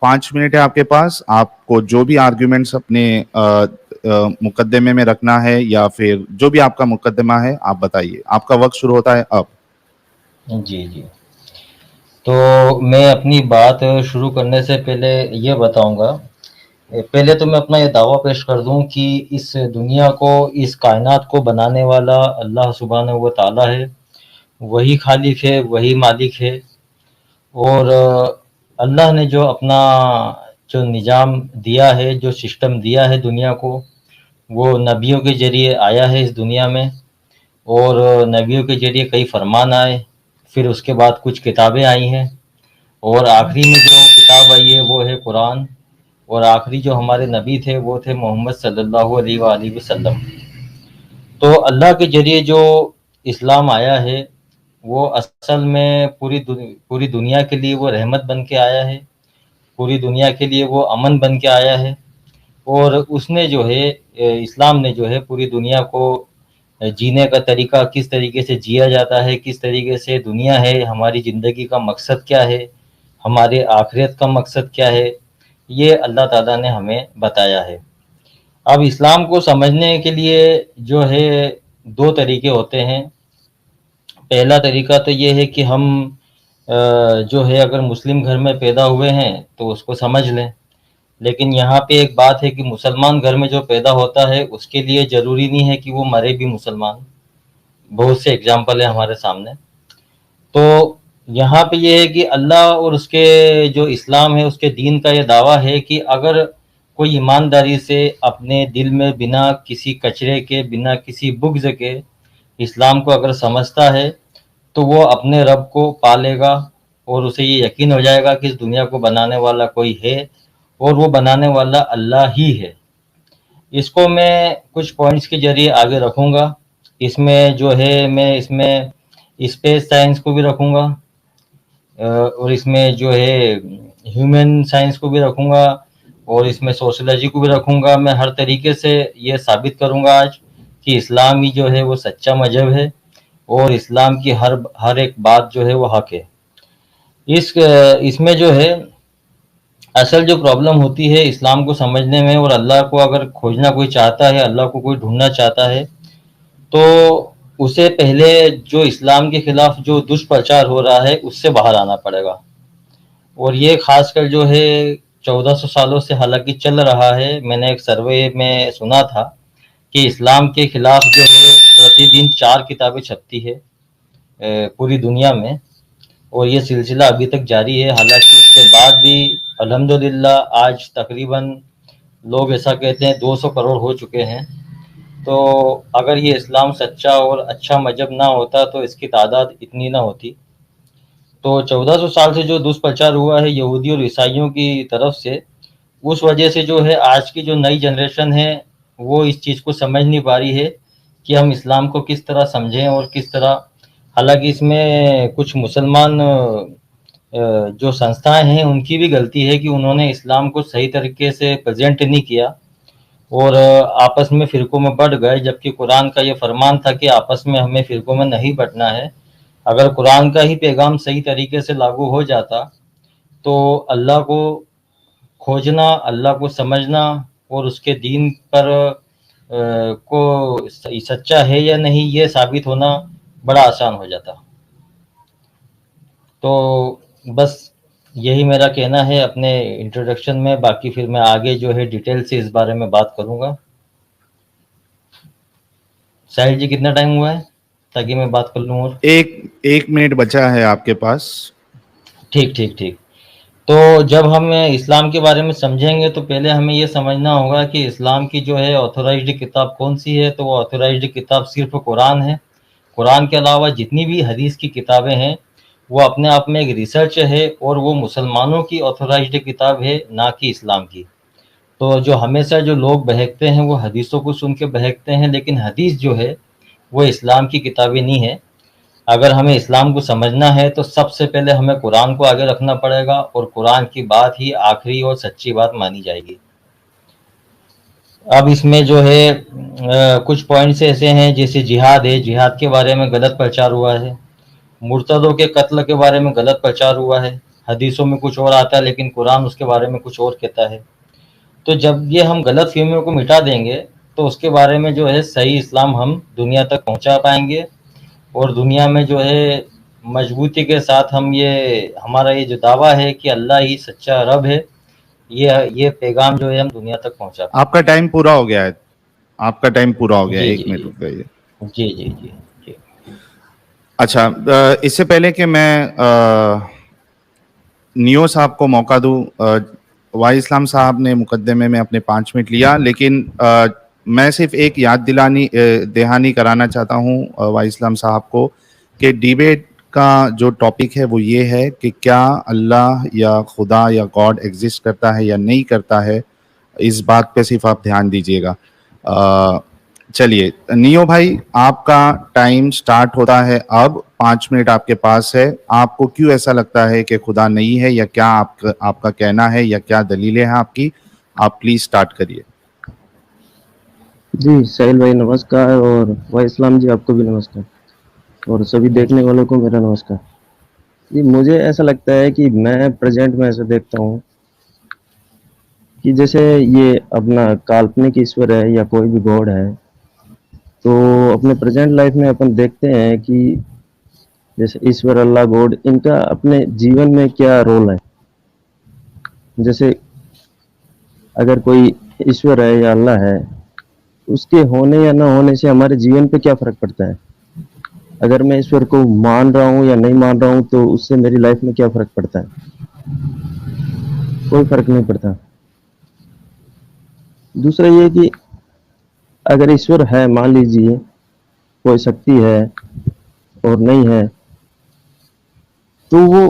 5 minute है आपके पास। आपको जो भी आर्ग्यूमेंट्स अपने मुकदमे में रखना है या फिर जो भी आपका मुकदमा है आप बताइए। आपका वक्त शुरू होता है अब। जी, जी। तो मैं अपनी बात शुरू करने से पहले ये बताऊँगा, पहले तो मैं अपना ये दावा पेश कर दूं कि इस दुनिया को, इस कायनात को बनाने वाला अल्लाह सुब्हानहू व तआला है। वही खालिक है, वही मालिक है। और अल्लाह ने जो अपना जो निज़ाम दिया है, जो सिस्टम दिया है दुनिया को, वो नबियों के ज़रिए आया है इस दुनिया में। और नबियों के ज़रिए कई फरमान आए, फिर उसके बाद कुछ किताबें आई हैं, और आखिरी में जो किताब आई है वो है कुरान। और आखिरी जो हमारे नबी थे वो थे मोहम्मद सल्लल्लाहु अलैहि वसल्लम। तो अल्लाह के ज़रिए जो इस्लाम आया है वो असल में पूरी दुनिया के लिए वो रहमत बन के आया है, पूरी दुनिया के लिए वो अमन बन के आया है। और उसने जो है इस्लाम ने जो है पूरी दुनिया को जीने का तरीका, किस तरीके से जिया जाता है, किस तरीके से दुनिया है, हमारी ज़िंदगी का मकसद क्या है, हमारे आखिरत का मकसद क्या है, ये अल्लाह ताला ने हमें बताया है। अब इस्लाम को समझने के लिए जो है दो तरीके होते हैं। पहला तरीका तो ये है कि हम जो है अगर मुस्लिम घर में पैदा हुए हैं तो उसको समझ लें। लेकिन यहाँ पे एक बात है कि मुसलमान घर में जो पैदा होता है उसके लिए ज़रूरी नहीं है कि वो मरे भी मुसलमान। बहुत से एग्जाम्पल है हमारे सामने। तो यहाँ पे ये है कि अल्लाह और उसके जो इस्लाम है, उसके दीन का ये दावा है कि अगर कोई ईमानदारी से अपने दिल में बिना किसी कचरे के, बिना किसी बुग़्ज़ के इस्लाम को अगर समझता है तो वो अपने रब को पालेगा, और उसे ये यकीन हो जाएगा कि इस दुनिया को बनाने वाला कोई है और वो बनाने वाला अल्लाह ही है। इसको मैं कुछ पॉइंट्स के ज़रिए आगे रखूँगा। इसमें जो है मैं इसमें स्पेस साइंस को भी रखूँगा, और इसमें जो है ह्यूमन साइंस को भी रखूँगा, और इसमें सोशियोलॉजी को भी रखूँगा। मैं हर तरीके से ये साबित करूँगा आज कि इस्लाम ही जो है वो सच्चा मज़हब है, और इस्लाम की हर एक बात जो है वो हक है। इसमें जो है असल जो प्रॉब्लम होती है इस्लाम को समझने में, और अल्लाह को अगर खोजना कोई चाहता है, अल्लाह को कोई ढूंढना चाहता है, तो उसे पहले जो इस्लाम के खिलाफ जो दुष्प्रचार हो रहा है उससे बाहर आना पड़ेगा। और ये खासकर जो है 1400 सालों से हालांकि चल रहा है। मैंने एक सर्वे में सुना था कि इस्लाम के खिलाफ जो है प्रतिदिन 4 किताबें छपती है पूरी दुनिया में, और ये सिलसिला अभी तक जारी है। हालांकि उसके बाद भी अल्हम्दुलिल्लाह आज तकरीबन लोग ऐसा कहते हैं 200 करोड़ हो चुके हैं। तो अगर ये इस्लाम सच्चा और अच्छा मजहब ना होता तो इसकी तादाद इतनी ना होती। तो 1400 साल से जो दुष्प्रचार हुआ है यहूदी और ईसाइयों की तरफ से, उस वजह से जो है आज की जो नई जनरेशन है वो इस चीज़ को समझ नहीं पा रही है कि हम इस्लाम को किस तरह समझें और किस तरह। हालांकि इसमें कुछ मुसलमान जो संस्थाएं हैं उनकी भी गलती है कि उन्होंने इस्लाम को सही तरीके से प्रेजेंट नहीं किया, और आपस में फ़िरक़ों में बँट गए, जबकि कुरान का ये फरमान था कि आपस में हमें फ़िरक़ों में नहीं बँटना है। अगर कुरान का ही पैगाम सही तरीके से लागू हो जाता तो अल्लाह को खोजना, अल्लाह को समझना और उसके दीन पर को सच्चा है या नहीं ये साबित होना बड़ा आसान हो जाता। तो बस यही मेरा कहना है अपने इंट्रोडक्शन में। बाकी फिर मैं आगे जो है डिटेल से इस बारे में बात करूँगा। साहिल जी कितना टाइम हुआ है ताकि मैं बात कर लूँ? और एक मिनट बचा है आपके पास। ठीक ठीक ठीक। तो जब हम इस्लाम के बारे में समझेंगे तो पहले हमें ये समझना होगा कि इस्लाम की जो है ऑथोराइज्ड किताब कौन सी है। तो वो ऑथोराइज्ड किताब सिर्फ कुरान है। कुरान के अलावा जितनी भी हदीस की किताबें हैं वो अपने आप में एक रिसर्च है, और वो मुसलमानों की ऑथोराइज्ड किताब है, ना कि इस्लाम की। तो जो हमेशा जो लोग बहकते हैं वो हदीसों को सुन के बहकते हैं, लेकिन हदीस जो है वो इस्लाम की किताबें नहीं है। अगर हमें इस्लाम को समझना है तो सबसे पहले हमें कुरान को आगे रखना पड़ेगा, और कुरान की बात ही आखिरी और सच्ची बात मानी जाएगी। अब इसमें जो है कुछ पॉइंट्स ऐसे हैं जैसे जिहाद है, जिहाद के बारे में गलत प्रचार हुआ है। मुर्तदों के कत्ल के बारे में गलत प्रचार हुआ है। हदीसों में कुछ और आता है लेकिन कुरान उसके बारे में कुछ और कहता है। तो जब ये हम गलत फहमियों को मिटा देंगे तो उसके बारे में जो है सही इस्लाम हम दुनिया तक पहुंचा पाएंगे, और दुनिया में जो है मजबूती के साथ हम ये हमारा ये जो दावा है कि अल्लाह ही सच्चा रब है, ये पैगाम जो है हम दुनिया तक पहुंचा आपका पाएंगे। टाइम पूरा हो गया है। आपका टाइम पूरा हो गया है, जी एक जी मिनट जी रुक जाइए। जी जी जी जी अच्छा, इससे पहले कि मैं नियो साहब को मौका दूं, वाई इस्लाम साहब ने मुकदमे में अपने 5 मिनट लिया, लेकिन मैं सिर्फ एक याद दहानी कराना चाहता हूं वाई इस्लाम साहब को कि डिबेट का जो टॉपिक है वो ये है कि क्या अल्लाह या खुदा या गॉड एग्जिस्ट करता है या नहीं करता है। इस बात पे सिर्फ आप ध्यान दीजिएगा। अ, चलिए नियो भाई, आपका टाइम स्टार्ट होता है अब। 5 मिनट आपके पास है। आपको क्यों ऐसा लगता है कि खुदा नहीं है, या क्या आपका कहना है, या क्या दलीलें हैं आपकी? आप प्लीज स्टार्ट करिए। जी साहिल भाई नमस्कार, और भाई इस्लाम जी आपको भी नमस्कार, और सभी देखने वालों को मेरा नमस्कार। जी मुझे ऐसा लगता है कि मैं प्रेजेंट में ऐसा देखता हूँ कि जैसे ये अपना काल्पनिक ईश्वर है या कोई भी गॉड है, तो अपने प्रेजेंट लाइफ में अपन देखते हैं कि जैसे ईश्वर, अल्लाह, गॉड, इनका अपने जीवन में क्या रोल है। जैसे अगर कोई ईश्वर है या अल्लाह है, उसके होने या ना होने से हमारे जीवन पे क्या फर्क पड़ता है। अगर मैं ईश्वर को मान रहा हूँ या नहीं मान रहा हूँ, तो उससे मेरी लाइफ में क्या फर्क पड़ता है? कोई फर्क नहीं पड़ता। दूसरा ये कि अगर ईश्वर है, मान लीजिए कोई शक्ति है और नहीं है, तो वो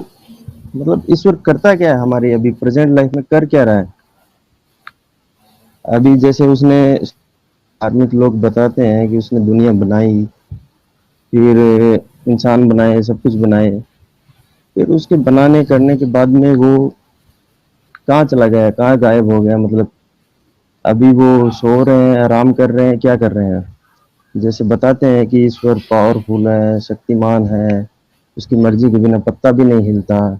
मतलब ईश्वर करता क्या है हमारी अभी प्रेजेंट लाइफ में, कर क्या रहा है। अभी जैसे उसने, धार्मिक लोग बताते हैं कि उसने दुनिया बनाई, फिर इंसान बनाए, सब कुछ बनाए, फिर उसके बनाने करने के बाद में वो कहाँ चला गया, कहाँ गायब हो गया। मतलब अभी वो सो रहे हैं, आराम कर रहे हैं, क्या कर रहे हैं। जैसे बताते हैं कि ईश्वर पावरफुल है, शक्तिमान है, उसकी मर्जी के बिना पत्ता भी नहीं हिलता,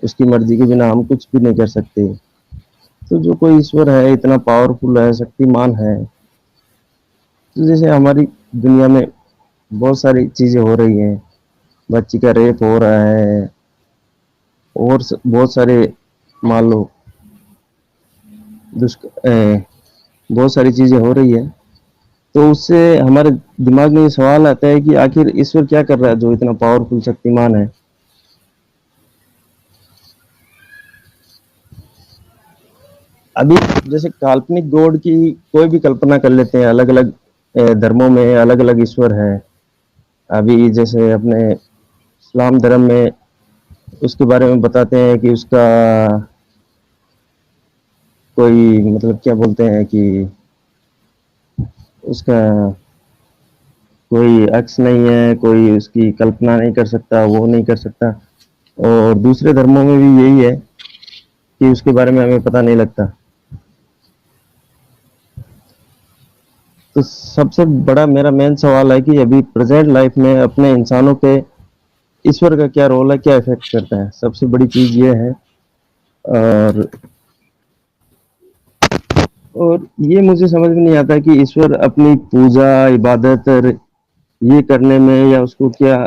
उसकी मर्जी के बिना हम कुछ भी नहीं कर सकते। तो जो कोई ईश्वर है, इतना पावरफुल है, शक्तिमान है, तो जैसे हमारी दुनिया में बहुत सारी चीजें हो रही हैं, बच्ची का रेप हो रहा है, और बहुत सारे, मान लो बहुत सारी चीजें हो रही है। तो उससे हमारे दिमाग में ये सवाल आता है कि आखिर ईश्वर क्या कर रहा है जो इतना पावरफुल, शक्तिमान है। अभी जैसे काल्पनिक गॉड की कोई भी कल्पना कर लेते हैं, अलग अलग धर्मों में अलग अलग ईश्वर हैं। अभी जैसे अपने इस्लाम धर्म में उसके बारे में बताते हैं कि उसका कोई, मतलब क्या बोलते हैं कि उसका कोई अक्स नहीं है, कोई उसकी कल्पना नहीं कर सकता, वो नहीं कर सकता। और दूसरे धर्मों में भी यही है कि उसके बारे में हमें पता नहीं लगता। तो सबसे बड़ा मेरा मेन सवाल है कि अभी प्रेजेंट लाइफ में अपने इंसानों पे ईश्वर का क्या रोल है, क्या इफेक्ट करता है। सबसे बड़ी चीज ये है। और ये मुझे समझ में नहीं आता कि ईश्वर अपनी पूजा, इबादत और ये करने में, या उसको क्या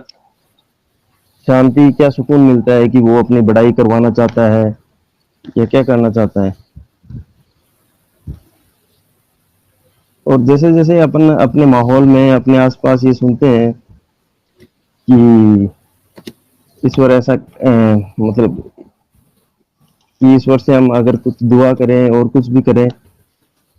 शांति, क्या सुकून मिलता है कि वो अपनी बड़ाई करवाना चाहता है या क्या करना चाहता है। और जैसे जैसे अपन अपने माहौल में, अपने आसपास ये सुनते हैं कि ईश्वर ऐसा मतलब कि ईश्वर से हम अगर कुछ दुआ करें और कुछ भी करें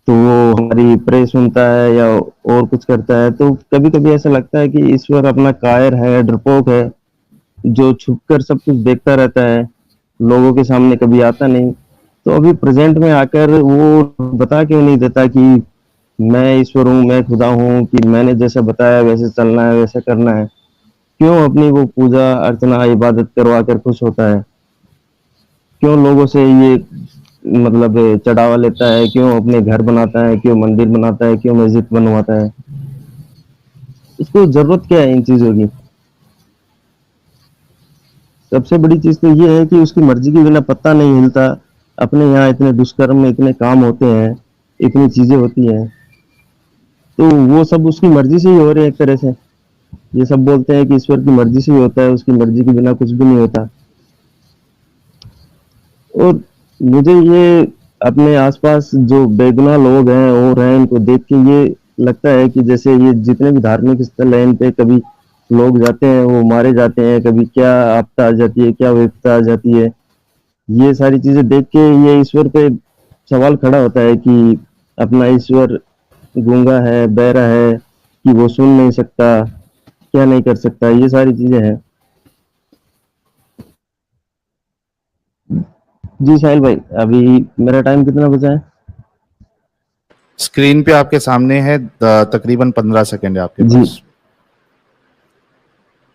तो वो हमारी प्रे सुनता है या और कुछ करता है। तो कभी कभी ऐसा लगता है कि ईश्वर अपना कायर है, डरपोक है, जो छुपकर सब कुछ देखता रहता है, लोगों के सामने कभी आता नहीं। तो अभी प्रेजेंट में आकर वो बता क्यों नहीं देता कि मैं ईश्वर हूँ, मैं खुदा हूँ, कि मैंने जैसा बताया वैसे चलना है, वैसा करना है। क्यों अपनी वो पूजा अर्चना इबादत करवा कर खुश होता है? क्यों लोगों से ये मतलब चढ़ावा लेता है? क्यों अपने घर बनाता है? क्यों मंदिर बनाता है? क्यों मस्जिद बनवाता है? इसको जरूरत क्या है इन चीजों की? सबसे बड़ी चीज तो ये है कि उसकी मर्जी के बिना पत्ता नहीं हिलता। अपने यहाँ इतने दुष्कर्म में इतने काम होते हैं, इतनी चीजें होती हैं, तो वो सब उसकी मर्जी से ही हो रहे हैं एक तरह से। ये सब बोलते हैं कि ईश्वर की मर्जी से ही होता है, उसकी मर्जी के बिना कुछ भी नहीं होता। और मुझे ये अपने आसपास जो बेगुनाह लोग हैं और हैं, इनको देख के ये लगता है कि जैसे ये जितने भी धार्मिक स्थल हैं, इन पे कभी लोग जाते हैं, वो मारे जाते हैं, कभी क्या आपदा आ जाती है, क्या विपदा आ जाती है। ये सारी चीजें देख के ये ईश्वर पे सवाल खड़ा होता है कि अपना ईश्वर गूंगा है, बहरा है, कि वो सुन नहीं सकता, क्या नहीं कर सकता, ये सारी चीजें हैं। जी साहिल भाई, अभी मेरा टाइम कितना बचा है? स्क्रीन पे आपके सामने है, तकरीबन 15 सेकंड है आपके जी पास।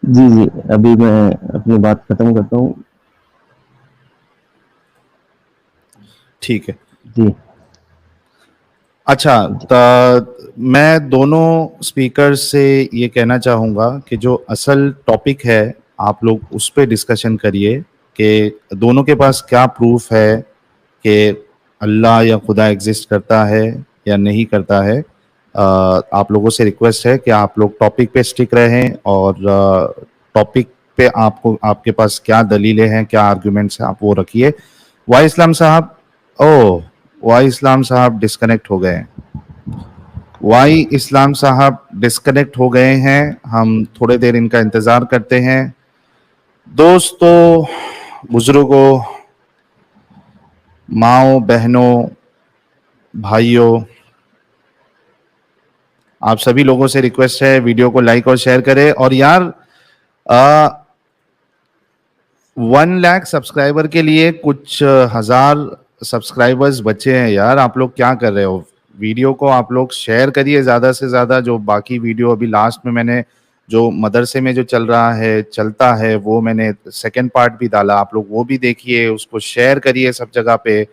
जी जी, अभी मैं अपनी बात खत्म करता हूँ। ठीक है। जी अच्छा, मैं दोनों स्पीकर से ये कहना चाहूँगा कि जो असल टॉपिक है आप लोग उस पे डिस्कशन करिए कि दोनों के पास क्या प्रूफ है कि अल्लाह या खुदा एग्जिस्ट करता है या नहीं करता है। आप लोगों से रिक्वेस्ट है कि आप लोग टॉपिक पे स्टिक रहें और टॉपिक पे आपको आपके पास क्या दलीलें हैं, क्या आर्गुमेंट्स हैं, आप वो रखिए। वाई इस्लाम साहब, ओह वाई इस्लाम साहब डिस्कनेक्ट हो गए हैं। वाई इस्लाम साहब डिस्कनेक्ट हो गए हैं। हम थोड़ी देर इनका इंतज़ार करते हैं। दोस्तों, बुजुर्गों, माओ बहनों, भाइयों, आप सभी लोगों से रिक्वेस्ट है वीडियो को लाइक और शेयर करें। और यार 1 लाख सब्सक्राइबर के लिए कुछ हजार सब्सक्राइबर्स बचे हैं यार। आप लोग क्या कर रहे हो? वीडियो को आप लोग शेयर करिए ज़्यादा से ज़्यादा। जो बाकी वीडियो अभी लास्ट में मैंने जो मदरसे में जो चल रहा है चलता है वो मैंने सेकंड पार्ट भी डाला, आप लोग वो भी देखिए, उसको शेयर करिए सब जगह पे।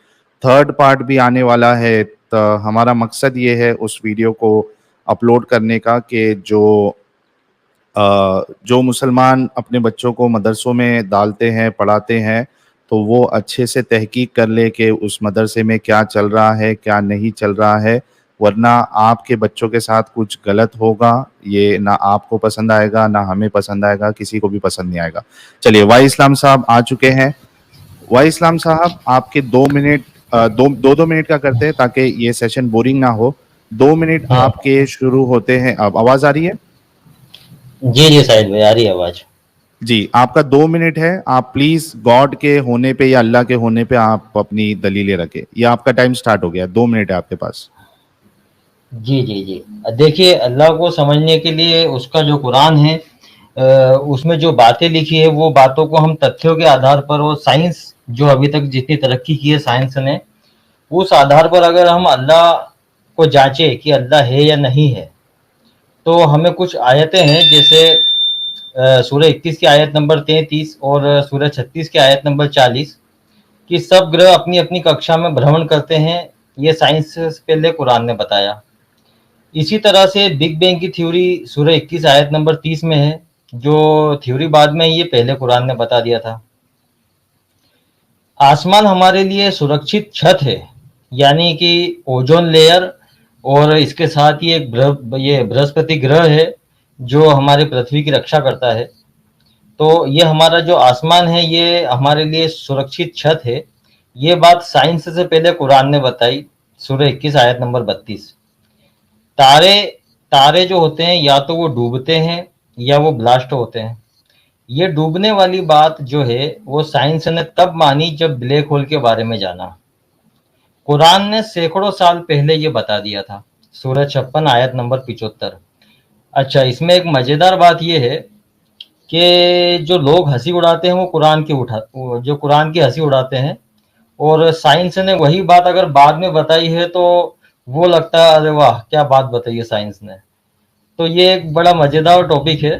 थर्ड पार्ट भी आने वाला है। तो हमारा मकसद ये है उस वीडियो को अपलोड करने का कि जो मुसलमान अपने बच्चों को मदरसों में डालते हैं, पढ़ाते हैं, तो वो अच्छे से तहकीक कर ले कि उस मदरसे में क्या चल रहा है, क्या नहीं चल रहा है। वरना आपके बच्चों के साथ कुछ गलत होगा, ये ना आपको पसंद आएगा, ना हमें पसंद आएगा, किसी को भी पसंद नहीं आएगा। चलिए, वाई इस्लाम साहब आ चुके हैं। वाई इस्लाम साहब, आपके 2 मिनट, दो मिनट का करते हैं ताकि ये सेशन बोरिंग ना हो। 2 मिनट आपके शुरू होते हैं। अब आवाज़ आ रही है? जी जी साहिल भाई, आ रही है आवाज। जी, आपका 2 मिनट है। आप प्लीज गॉड के होने पे या अल्लाह के होने पे आप अपनी दलीलें रखें। ये आपका टाइम स्टार्ट हो गया, 2 मिनट है आपके पास। जी जी जी, देखिए अल्लाह को समझने के लिए उसका जो कुरान है, उसमें जो बातें लिखी है वो बातों को हम तथ्यों के आधार पर और साइंस जो अभी तक जितनी तरक्की की है साइंस ने, उस आधार पर अगर हम अल्लाह को जांचे कि अल्लाह है या नहीं है, तो हमें कुछ आयतें हैं जैसे सूरह 21 की आयत नंबर 33 और सूरह 36 की आयत नंबर 40 कि सब ग्रह अपनी अपनी कक्षा में भ्रमण करते हैं। ये साइंस से पहले कुरान ने बताया। इसी तरह से बिग बैंग की थ्योरी सूरह 21 आयत नंबर 30 में है, जो थ्योरी बाद में ये पहले कुरान ने बता दिया था। आसमान हमारे लिए सुरक्षित छत है, यानी कि ओजोन लेयर, और इसके साथ ही एक ये बृहस्पति ग्रह है जो हमारे पृथ्वी की रक्षा करता है। तो ये हमारा जो आसमान है ये हमारे लिए सुरक्षित छत है। ये बात साइंस से पहले कुरान ने बताई, सूरह 21 आयत नंबर 32। तारे तारे जो होते हैं या तो वो डूबते हैं या वो ब्लास्ट होते हैं। ये डूबने वाली बात जो है वो साइंस ने तब मानी जब ब्लैक होल के बारे में जाना। कुरान ने सैकड़ों साल पहले ये बता दिया था, सूरह 56 आयत नंबर 75। अच्छा, इसमें एक मजेदार बात ये है कि जो लोग हंसी उड़ाते हैं वो जो कुरान की हंसी उड़ाते हैं, और साइंस ने वही बात अगर बाद में बताई है तो वो लगता है अरे वाह क्या बात बताई है साइंस ने। तो ये एक बड़ा मजेदार टॉपिक है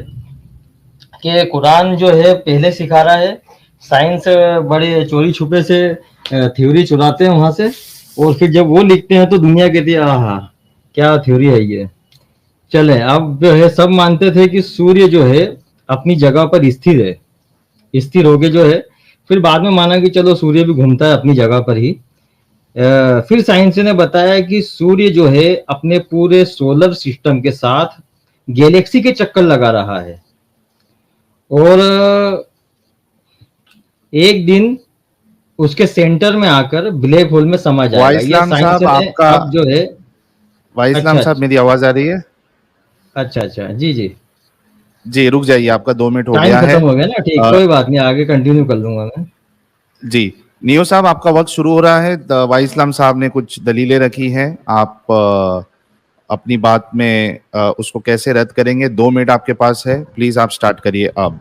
कि कुरान जो है पहले सिखा रहा है, साइंस बड़े चोरी छुपे से थ्योरी चुराते हैं वहां से, और फिर जब वो लिखते हैं तो दुनिया कहती है आहा क्या थ्योरी है ये। चले, अब जो है सब मानते थे कि सूर्य जो है अपनी जगह पर स्थिर है, स्थिर हो गए जो है, फिर बाद में माना कि चलो सूर्य भी घूमता है अपनी जगह पर ही। फिर साइंस ने बताया कि सूर्य जो है अपने पूरे सोलर सिस्टम के साथ गैलेक्सी के चक्कर लगा रहा है, और एक दिन उसके सेंटर में आकर ब्लैक होल में समा जाएगा। ये वाइसलाम साइंस साहब ने आपका, अब जो है। वाइसलाम अच्छा साहब मेरी आवाज आ रही है? अच्छा अच्छा, जी जी। जी रुक जाइए, आपका 2 मिनट हो टाइम गया है। खत्म हो गया ना, ठीक, अ, कोई बात नहीं, आगे कंटिन्यू कर लूंगा मैं। जी नियो साहब, आपका वक्त शुरू हो रहा है। वाइसलाम साहब ने कुछ दलीलें रखी हैं, आप अपनी बात में उसको कैसे रद्द करेंगे? 2 मिनट आपके पास है, प्लीज आप स्टार्ट करिए अब।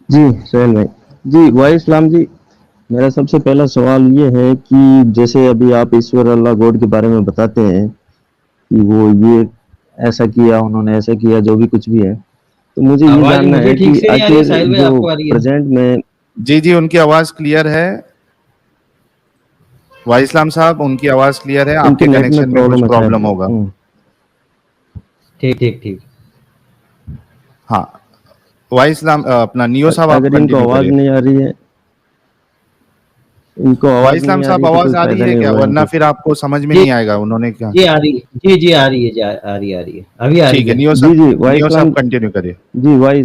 जी सोहेल भाई, जी वाई इस्लाम जी, मेरा सबसे पहला सवाल ये है कि जैसे अभी आप ईश्वर अल्लाह गॉड के बारे में बताते हैं कि वो ये ऐसा किया, उन्होंने ऐसा किया, जो भी कुछ भी है, तो मुझे ये आवाज जानना मुझे है ठीक कि से नहीं आ रही है आखिर साहिल भाई, जो आपको आ रही है? प्रेजेंट में। जी जी, उनकी आवाज क्लियर है। वाइसलाम साहब, उनकी आवाज क्लियर है, उनके आपके नेट में कनेक्शन में कुछ प्रॉब्लम है शायद। प्रॉब्लम होगा। ठीक ठीक ठीक। हाँ, वाइसलाम अपना नियो साहब आप अगर इनको कंटिन्यू आवाज करिए। नहीं आ रही है, इनको आवाज वाइसलाम नहीं आ साहब, रही तो आवाज कोई आ रही फायदा है नहीं क्या? होगा वरना इनको। फिर आपको समझ में जी नहीं आएगा उन्होंने क्या। जी आ रही है, जी जी आ रही है, आ रही है, अभी आ रही ठीक है, है। जी जी वाई नियो साहब इस्लाम कंटिन्यू करिए। जी वाई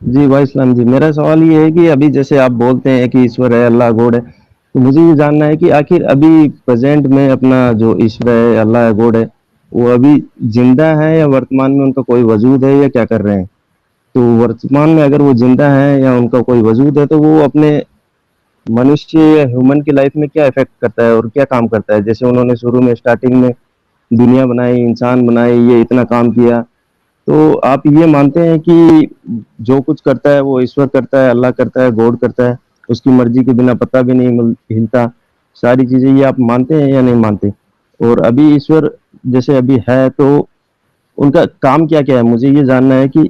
जी वाई इस्लाम जी, मेरा सवाल ये है कि अभी जैसे आप बोलते हैं कि ईश्वर है, अल्लाह गॉड है, तो मुझे ये जानना है कि आखिर अभी प्रेजेंट में अपना जो ईश्वर है, अल्लाह है, गॉड है, वो अभी जिंदा है या वर्तमान में उनका कोई वजूद है, या क्या कर रहे हैं? तो वर्तमान में अगर वो जिंदा है या उनका कोई वजूद है, तो वो अपने मनुष्य या ह्यूमन की लाइफ में क्या इफेक्ट करता है और क्या काम करता है? जैसे उन्होंने शुरू में स्टार्टिंग में दुनिया बनाई, इंसान बनाए, ये इतना काम किया, तो आप ये मानते हैं कि जो कुछ करता है वो ईश्वर करता है, अल्लाह करता है, गॉड करता है, उसकी मर्जी के बिना पता भी नहीं हिलता, सारी चीजें ये आप मानते हैं या नहीं मानते? और अभी ईश्वर जैसे अभी है, तो उनका काम क्या क्या है? मुझे ये जानना है कि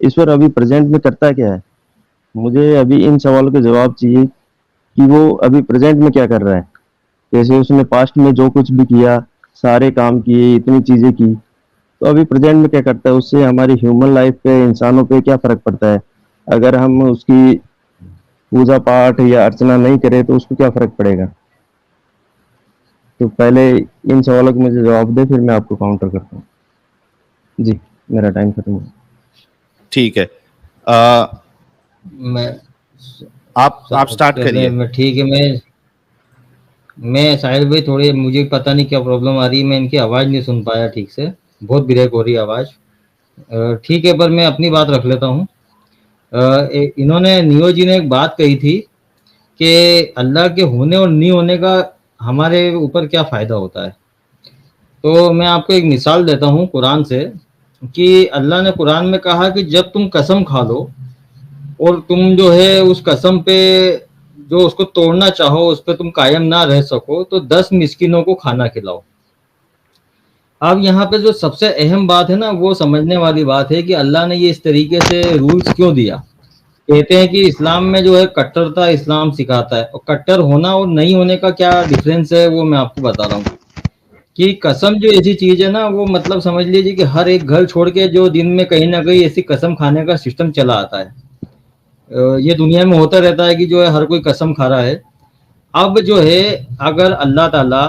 ईश्वर अभी प्रेजेंट में करता क्या है। मुझे अभी इन सवालों के जवाब चाहिए कि वो अभी प्रेजेंट में क्या कर रहा है। जैसे उसने पास्ट में जो कुछ भी किया, सारे काम किए, इतनी चीजें की, तो अभी प्रेजेंट में क्या करता है? उससे हमारी ह्यूमन लाइफ पे, इंसानों पे क्या फर्क पड़ता है? अगर हम उसकी पूजा पाठ या अर्चना नहीं करें तो उसको क्या फर्क पड़ेगा? तो पहले इन सवालों के मुझे जवाब दे, फिर मैं आपको काउंटर करता हूँ। जी, मेरा टाइम खत्म हो गया। ठीक है, अ, मैं आप स्टार्ट चले, करिए। मैं ठीक है, मैं साहिल भाई, थोड़ी मुझे पता नहीं क्या प्रॉब्लम आ रही है, मैं इनकी आवाज़ नहीं सुन पाया ठीक से, बहुत ब्रेक हो रही है आवाज़। ठीक है, पर मैं अपनी बात रख लेता हूँ। इन्होंने, नियो जी ने एक बात कही थी कि अल्लाह के होने और नहीं होने का हमारे ऊपर क्या फ़ायदा होता है। तो मैं आपको एक मिसाल देता हूँ कुरान से, कि अल्लाह ने कुरान में कहा कि जब तुम कसम खा लो और तुम जो है उस कसम पे जो उसको तोड़ना चाहो, उस पर तुम कायम ना रह सको, तो 10 मिस्किनों को खाना खिलाओ। अब यहाँ पे जो सबसे अहम बात है ना, वो समझने वाली बात है कि अल्लाह ने ये इस तरीके से रूल्स क्यों दिया। कहते हैं कि इस्लाम में जो है कट्टरता इस्लाम सिखाता है, और कट्टर होना और नहीं होने का क्या डिफरेंस है वो मैं आपको बता रहा हूँ। कि कसम जो ऐसी चीज है ना, वो मतलब समझ लीजिए कि हर एक घर छोड़ के जो दिन में कहीं ना कहीं ऐसी कसम खाने का सिस्टम चला आता है। ये दुनिया में होता रहता है कि जो है हर कोई कसम खा रहा है। अब जो है, अगर अल्लाह ताला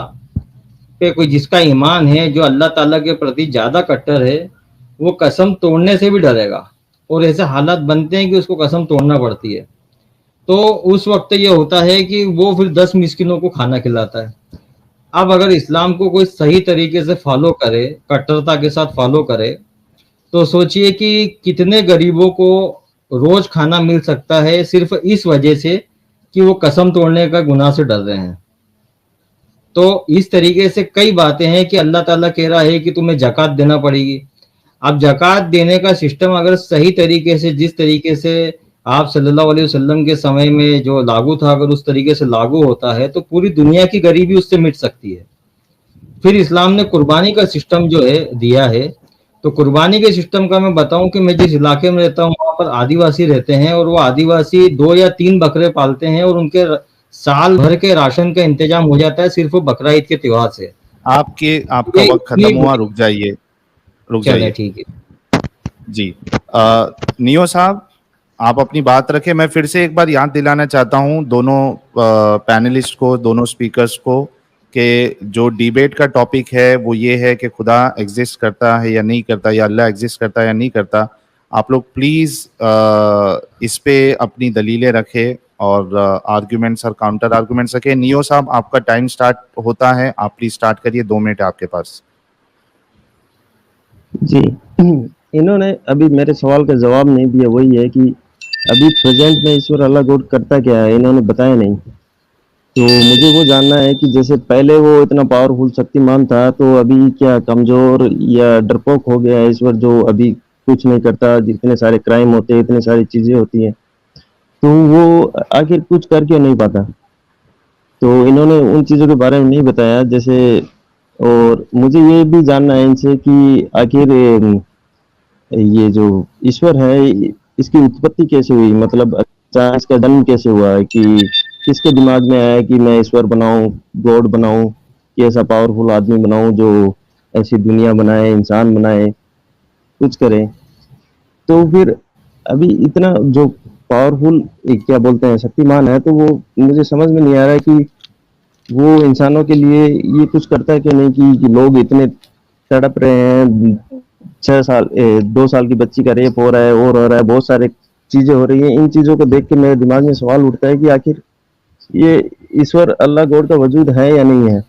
पे कोई जिसका ईमान है, जो अल्लाह ताला के प्रति ज़्यादा कट्टर है, वो कसम तोड़ने से भी डरेगा, और ऐसे हालात बनते हैं कि उसको कसम तोड़ना पड़ती है। तो उस वक्त ये होता है कि वो फिर 10 मिस्किनों को खाना खिलाता है। अब अगर इस्लाम को कोई सही तरीके से फॉलो करे, कट्टरता के साथ फॉलो करे, तो सोचिए कि कितने गरीबों को रोज खाना मिल सकता है, सिर्फ इस वजह से कि वो कसम तोड़ने का गुनाह से डर रहे हैं। तो इस तरीके से कई बातें हैं कि अल्लाह ताला कह रहा है कि तुम्हें ज़कात देना पड़ेगी। अब ज़कात देने का सिस्टम अगर सही तरीके से, जिस तरीके से आप सल्लल्लाहु अलैहि वसल्लम के समय में जो लागू था, अगर उस तरीके से लागू होता है, तो पूरी दुनिया की गरीबी उससे मिट सकती है। फिर इस्लाम ने कुर्बानी का सिस्टम जो है दिया है। तो कुर्बानी के सिस्टम का मैं बताऊं कि मैं जिस इलाके में रहता हूँ, वहाँ पर आदिवासी रहते हैं, और वो आदिवासी 2 या 3 बकरे पालते हैं, और उनके साल भर के राशन का इंतजाम हो जाता है सिर्फ बकरा ईद के त्योहार से। आपका ये वक्त इतनी खत्म हुआ, रुक जाइए, रुक चले जाइए। ठीक है। जी, नियो साहब, आप अपनी बात रखें। मैं फिर से एक बार याद दिलाना चाहता हूं दोनों पैनलिस्ट को, दोनों स्पीकर्स को, कि जो डिबेट का टॉपिक है वो ये है कि खुदा एग्जिस्ट करता है या नहीं करता, या अल्लाह एग्जिस्ट करता है या नहीं करता। आप लोग प्लीज इस पे अपनी दलीलें रखें और आर्ग्यूमेंट्स और काउंटर आर्ग्यूमेंट्स रखें। नियो साहब, आपका टाइम स्टार्ट होता है, आप प्लीज स्टार्ट करिए, 2 मिनट है आपके पास। जी, इन्होंने अभी मेरे सवाल का जवाब नहीं दिया। वही है कि अभी प्रेजेंट में ईश्वर अल्लाह गॉड करता क्या है, इन्होंने बताया नहीं। तो मुझे वो जानना है कि जैसे पहले वो इतना पावरफुल शक्तिमान था, तो अभी क्या कमजोर या डरपोक हो गया है ईश्वर, जो अभी कुछ नहीं करता? इतने सारे क्राइम होते हैं, इतनी सारी चीजें होती हैं, तो वो आखिर कुछ कर क्यों नहीं पाता? तो इन्होंने उन चीजों के बारे में नहीं बताया जैसे। और मुझे ये भी जानना है इनसे कि आखिर ये जो ईश्वर है, इसकी उत्पत्ति कैसे हुई? मतलब अचानक इसका जन्म कैसे हुआ है? कि किसके दिमाग में आया कि मैं ईश्वर बनाऊं, गॉड बनाऊं, कि ऐसा पावरफुल आदमी बनाऊं जो ऐसी दुनिया बनाए, इंसान बनाए, कुछ करे? तो फिर अभी इतना जो पावरफुल क्या बोलते हैं शक्तिमान है, तो वो मुझे समझ में नहीं आ रहा है कि वो इंसानों के लिए ये कुछ करता है कि नहीं, कि लोग इतने तड़प रहे हैं। 6 साल 2 साल की बच्ची का रेप हो रहा है और हो रहा है, बहुत सारे चीजें हो रही हैं। इन चीजों को देख के मेरे दिमाग में सवाल उठता है कि आखिर ये ईश्वर अल्लाह गॉड का वजूद है या नहीं है?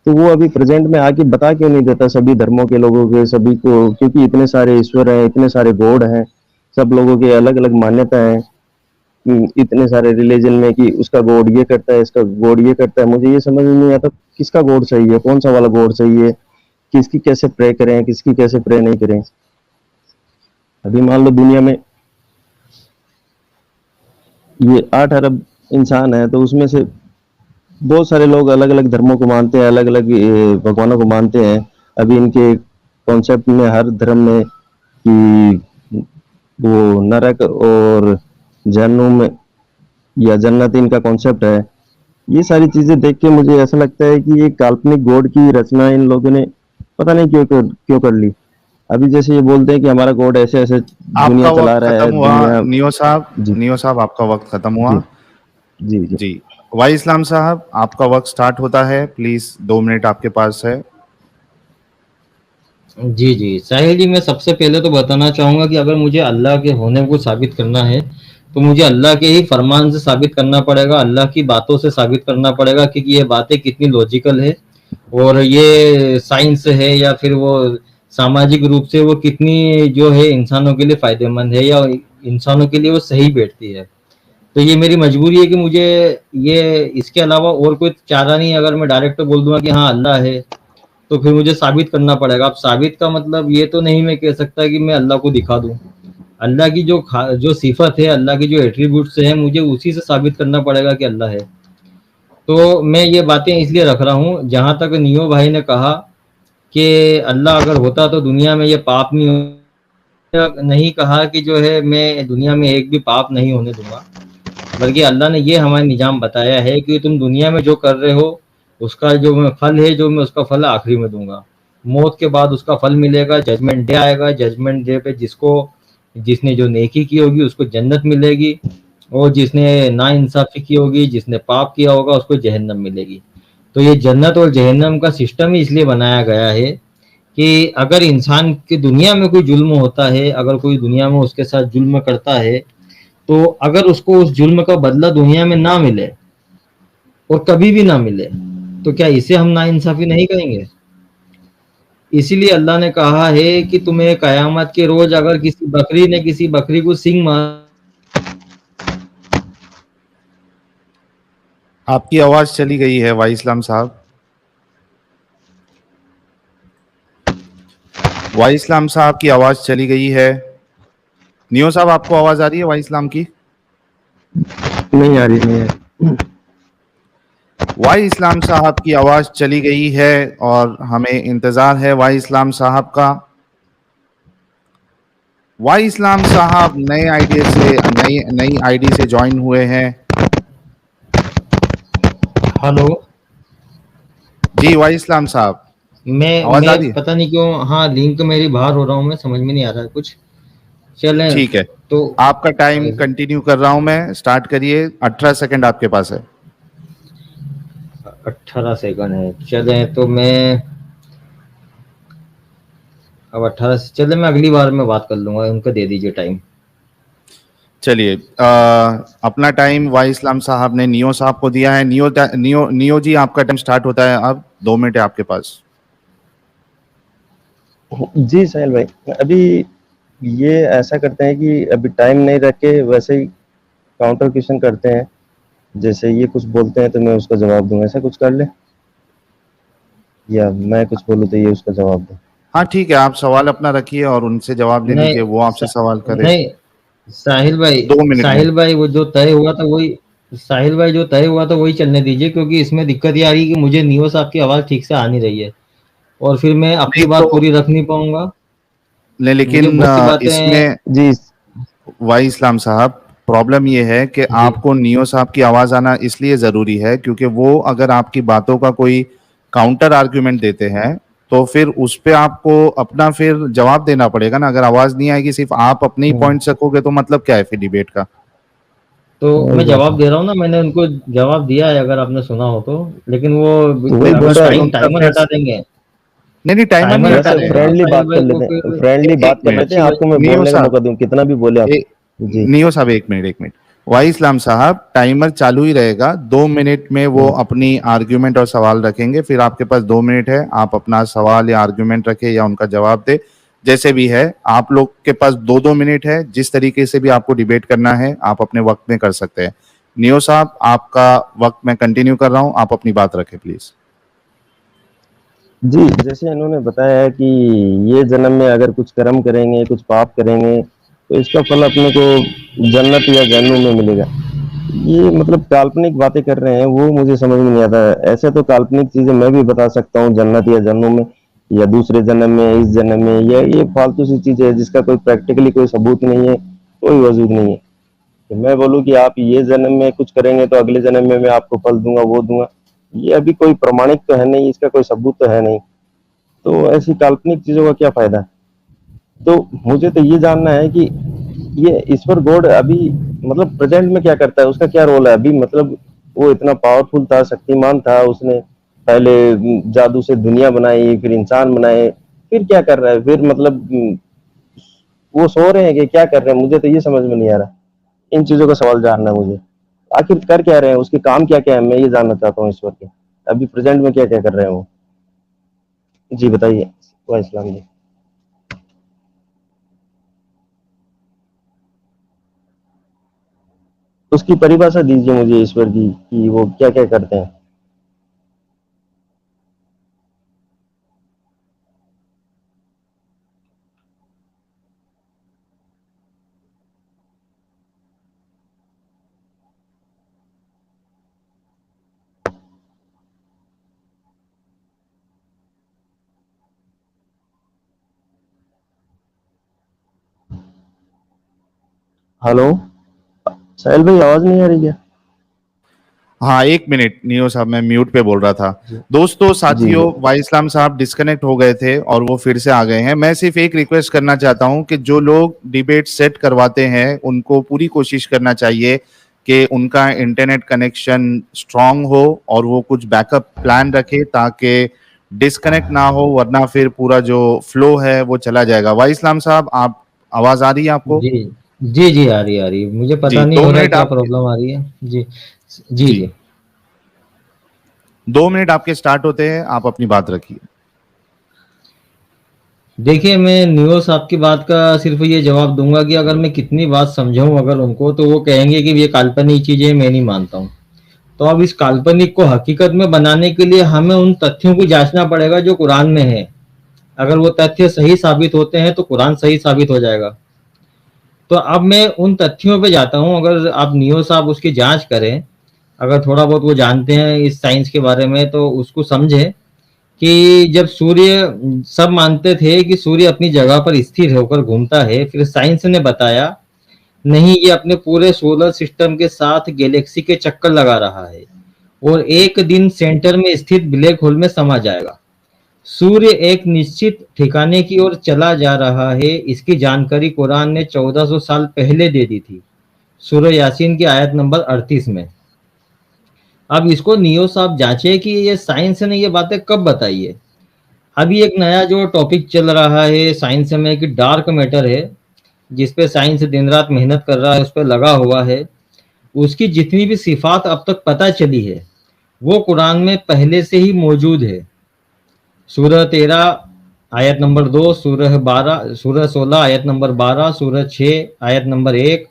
तो वो अभी प्रेजेंट में आके बता क्यों नहीं देता सभी धर्मों के लोगों के, सभी को? क्योंकि इतने सारे ईश्वर हैं, इतने सारे गॉड हैं, सब लोगों के अलग अलग मान्यता है। इतने सारे रिलीजन में कि उसका गॉड ये करता है, इसका गॉड ये करता है। मुझे ये समझ में नहीं आता किसका गॉड सही है, कौन सा वाला गॉड सही है, किसकी कैसे प्रे करें, किसकी कैसे प्रे नहीं करें। अभी मान लो दुनिया में ये 8 अरब इंसान है, तो उसमें से बहुत सारे लोग अलग अलग धर्मों को मानते हैं, अलग अलग भगवानों को मानते हैं। अभी इनके कॉन्सेप्ट में हर धर्म में कि वो नरक और जहन्नुम या जन्नत इनका कॉन्सेप्ट है। ये सारी चीजें देख के मुझे ऐसा लगता है कि ये काल्पनिक गॉड की रचना इन लोगों ने पता नहीं क्यों कर ली। अभी जैसे ये बोलते हैं कि हमारा गॉड ऐसे ऐसे दुनिया आपका चला वक्त रहा है, खत्म हुआ दुनिया। नियो साहब। जी नियो साहब, आपका वक्त खत्म हुआ। जी जी जी जी, वाई इस्लाम साहब, आपका वक्त स्टार्ट होता है, प्लीज 2 मिनट आपके पास है। जी, जी। साहिल जी, मैं सबसे पहले तो बताना चाहूँगा कि अगर मुझे अल्लाह के होने को साबित करना है, तो मुझे अल्लाह के ही फरमान से साबित करना पड़ेगा, अल्लाह की बातों से साबित करना पड़ेगा कि ये बातें कितनी लॉजिकल है और ये साइंस है या फिर वो सामाजिक रूप से वो कितनी जो है इंसानों के लिए फ़ायदेमंद है या इंसानों के लिए वो सही बैठती है। तो ये मेरी मजबूरी है कि मुझे ये इसके अलावा और कोई चारा नहीं है। अगर मैं डायरेक्ट बोल दूँगा कि हाँ, अल्लाह है, तो फिर मुझे साबित करना पड़ेगा। अब साबित का मतलब ये तो नहीं मैं कह सकता कि मैं अल्लाह को दिखा दूं। अल्लाह की जो सिफत है, अल्लाह की जो एट्रीब्यूट्स है, मुझे उसी से साबित करना पड़ेगा कि अल्लाह है। तो मैं ये बातें इसलिए रख रहा हूँ। जहाँ तक नियो भाई ने कहा कि अल्लाह अगर होता तो दुनिया में ये पाप नहीं कहा कि जो है मैं दुनिया में एक भी पाप नहीं होने दूंगा, बल्कि अल्लाह ने ये हमारा निजाम बताया है कि तुम दुनिया में जो कर रहे हो उसका जो मैं फल है, जो मैं उसका फल आखिरी में दूंगा। मौत के बाद उसका फल मिलेगा, जजमेंट डे आएगा। जजमेंट डे पे जिसने जो नेकी की होगी उसको जन्नत मिलेगी और जिसने नाइंसाफी की होगी, जिसने पाप किया होगा, उसको जहन्नम मिलेगी। तो ये जन्नत और जहन्नम का सिस्टम ही इसलिए बनाया गया है कि अगर इंसान की दुनिया में कोई जुल्म होता है, अगर कोई दुनिया में उसके साथ जुल्म करता है, तो अगर उसको उस जुल्म का बदला दुनिया में ना मिले और कभी भी ना मिले, तो क्या इसे हम नाइंसाफी नहीं कहेंगे? इसीलिए अल्लाह ने कहा है कि तुम्हें कयामत के रोज अगर किसी बकरी ने किसी बकरी को सींग मार। आपकी आवाज चली गई है वाई इस्लाम साहब। वाई इस्लाम साहब की आवाज चली गई है। नियो साहब, आपको आवाज आ रही है वाई इस्लाम की? नहीं आ रही, नहीं आ रही। वाई इस्लाम साहब की आवाज चली गई है और हमें इंतजार है वाई इस्लाम साहब का। वाई इस्लाम साहब नए आईडी से नई नई आईडी से ज्वाइन हुए हैं। हेलो, जी वाई इस्लाम साहब, आवाज आ मैं रही है? पता नहीं क्यों, हाँ, लिंक मेरी बाहर हो रहा हूँ मैं, समझ में नहीं आ रहा है कुछ। चलें ठीक है, तो आपका टाइम कंटिन्यू कर रहा हूं मैं, स्टार्ट करिए। 18 सेकंड आपके पास है। 18 सेकंड है। चलें तो मैं अब 18 से चले, मैं अगली बार में बात कर लूंगा, उनको दे दीजिए टाइम। चलिए, अपना टाइम वाई इस्लाम साहब ने नियो साहब को दिया है। नियो जी, आपका टाइम स्टार्ट होता है अब। 2 मिनट है आपके पास। जी साहिल भाई, अभी ये ऐसा करते हैं कि अभी टाइम नहीं रख के वैसे ही काउंटर क्वेश्चन करते हैं, जैसे ये कुछ बोलते हैं तो मैं उसका जवाब दूंगा, ऐसा कुछ कर ले, या मैं कुछ बोलूँ तो ये उसका जवाब दे। हाँ ठीक है, आप सवाल अपना रखिए और उनसे जवाब ले नहीं लीजिए, वो आपसे सवाल करे। नहीं, साहिल भाई, 2 मिनट में। साहिल भाई वो जो तय हुआ था वही, साहिल भाई जो तय हुआ था वही चलने दीजिए, क्योंकि इसमें दिक्कत ये आ रही है कि मुझे नियो साहब की आवाज़ ठीक से आ नहीं रही है और फिर मैं अपनी नहीं बात तो, पूरी रख नहीं पाऊंगा। मुझे लेकिन बहुत सी बातें। इसमें जी वाई इस्लाम साहब, प्रॉब्लम ये है कि जी आपको नियो साहब की आवाज आना इसलिए जरूरी है क्योंकि वो अगर आपकी बातों का कोई काउंटर आर्ग्यूमेंट देते हैं तो फिर उस पे आपको अपना फिर जवाब देना पड़ेगा ना। अगर आवाज नहीं आएगी, सिर्फ आप अपने ही पॉइंट रखोगे तो मतलब क्या है फिर डिबेट का। तो वही मैं बात जवाब है, दे रहा हूँ ना, मैंने उनको जवाब दिया है, अगर आपने सुना हो तो। लेकिन वो तो वही बोल अगर रहा है। उनका टाइमर फिर, हटा देंगे, नहीं नहीं, टाइमर नहीं टाइमर हटा हटा वैसे रहे देंगे हैं। तो फ्रेंडली साहिल बात कर भाई को लेते हैं, फिर फ्रेंडली एक बात कर मिनट, लेते हैं, अच्छी आपको मैं नियो बोलने का साहब, मौका दूं, कितना भी बोले आप। जी नियो साहब, एक मिनट। वाई इस्लाम साहब, टाइमर चालू ही रहेगा। 2 मिनट में वो अपनी आर्ग्यूमेंट और सवाल रखेंगे, फिर आपके पास 2 मिनट है, आप अपना सवाल या आर्ग्यूमेंट रखें या उनका जवाब दे, जैसे भी है। आप लोग के पास 2-2 मिनट है, जिस तरीके से भी आपको डिबेट करना है आप अपने वक्त में कर सकते हैं। नियो साहब, आपका वक्त मैं कंटिन्यू कर रहा हूं, आप अपनी बात रखें प्लीज। जी, जैसे इन्होंने बताया है कि ये जन्म में अगर कुछ कर्म करेंगे, कुछ पाप करेंगे, तो इसका फल अपने को जन्नत या जहन्नुम में मिलेगा। ये मतलब काल्पनिक बातें कर रहे हैं, वो मुझे समझ में नहीं आता है। ऐसे तो काल्पनिक चीजें मैं भी बता सकता हूँ, जन्नत या जहन्नुम में, या दूसरे जन्म में, इस जन्म में, या ये फालतू सी चीजें है जिसका कोई प्रैक्टिकली कोई सबूत नहीं है, कोई वजूद नहीं है। तो मैं बोलूँ कि आप ये जन्म में कुछ करेंगे तो अगले जन्म में मैं आपको फल दूंगा, वो दूंगा, ये अभी कोई प्रमाणिक तो है नहीं, इसका कोई सबूत तो है नहीं। तो ऐसी काल्पनिक चीजों का क्या फायदा। तो मुझे तो ये जानना है कि ये ईश्वर गॉड अभी मतलब प्रेजेंट में क्या करता है, उसका क्या रोल है अभी। मतलब वो इतना पावरफुल था, शक्तिमान था, उसने पहले जादू से दुनिया बनाई, फिर इंसान बनाए, फिर क्या कर रहा है, फिर मतलब वो सो रहे हैं कि क्या कर रहे हैं, मुझे तो ये समझ में नहीं आ रहा। इन चीजों का सवाल जानना है मुझे, आखिर कर क्या रहे हैं, उसके काम क्या क्या है, मैं ये जानना चाहता हूँ ईश्वर के, अभी प्रेजेंट में क्या क्या कर रहे हैं वो। जी बताइए वाह इस्लाम जी। उसकी परिभाषा दीजिए मुझे ईश्वर की, कि वो क्या क्या करते हैं। हेलो साहिल भाई, आवाज नहीं आ रही क्या। हाँ, 1 मिनट नियो साहब, मैं म्यूट पे बोल रहा था। जी दोस्तों, जी साथियों, वाई इस्लाम साहब डिस्कनेक्ट हो गए थे और वो फिर से आ गए हैं। मैं सिर्फ एक रिक्वेस्ट करना चाहता हूं कि जो लोग डिबेट सेट करवाते हैं उनको पूरी कोशिश करना चाहिए कि उनका इंटरनेट कनेक्शन स्ट्रांग हो और वो कुछ बैकअप प्लान रखे ताकि डिस्कनेक्ट ना हो, वरना फिर पूरा जो फ्लो है वो चला जाएगा। वाई इस्लाम साहब, आप, आवाज आ रही है आपको? जी जी, आ रही है, आ रही है। मुझे जी, पता नहीं दो हो रहा है मिनट क्या आप, प्रॉब्लम आ रही है। जी जी जी, जी। 2 मिनट आपके स्टार्ट होते हैं, आप अपनी बात रखिए। देखिए, मैं नियो साहब की बात का सिर्फ ये जवाब दूंगा कि अगर मैं कितनी बात समझाऊं अगर उनको, तो वो कहेंगे कि ये काल्पनिक चीजें मैं नहीं मानता हूं। तो अब इस काल्पनिक को हकीकत में बनाने के लिए हमें उन तथ्यों को जांचना पड़ेगा जो कुरान में है। अगर वो तथ्य सही साबित होते हैं तो कुरान सही साबित हो जाएगा। तो अब मैं उन तथ्यों पे जाता हूँ, अगर आप नियो साहब उसकी जांच करें, अगर थोड़ा बहुत वो जानते हैं इस साइंस के बारे में तो उसको समझें कि जब सूर्य, सब मानते थे कि सूर्य अपनी जगह पर स्थिर होकर घूमता है, फिर साइंस ने बताया नहीं, ये अपने पूरे सोलर सिस्टम के साथ गैलेक्सी के चक्कर लगा रहा है और एक दिन सेंटर में स्थित ब्लैक होल में समा जाएगा। सूर्य एक निश्चित ठिकाने की ओर चला जा रहा है, इसकी जानकारी कुरान ने 1400 साल पहले दे दी थी, सूरह यासीन की आयत नंबर 38 में। अब इसको नियो साहब जांचे कि ये साइंस ने ये बातें कब बताई है। अभी एक नया जो टॉपिक चल रहा है साइंस में कि डार्क मैटर है, जिस पे साइंस दिन रात मेहनत कर रहा है, उस पर लगा हुआ है। उसकी जितनी भी सिफात अब तक पता चली है वो कुरान में पहले से ही मौजूद है। सूरह 13 आयत नंबर 2, सूरह 12, सूरह 16 आयत नंबर 12, सूरह 6 आयत नंबर 1,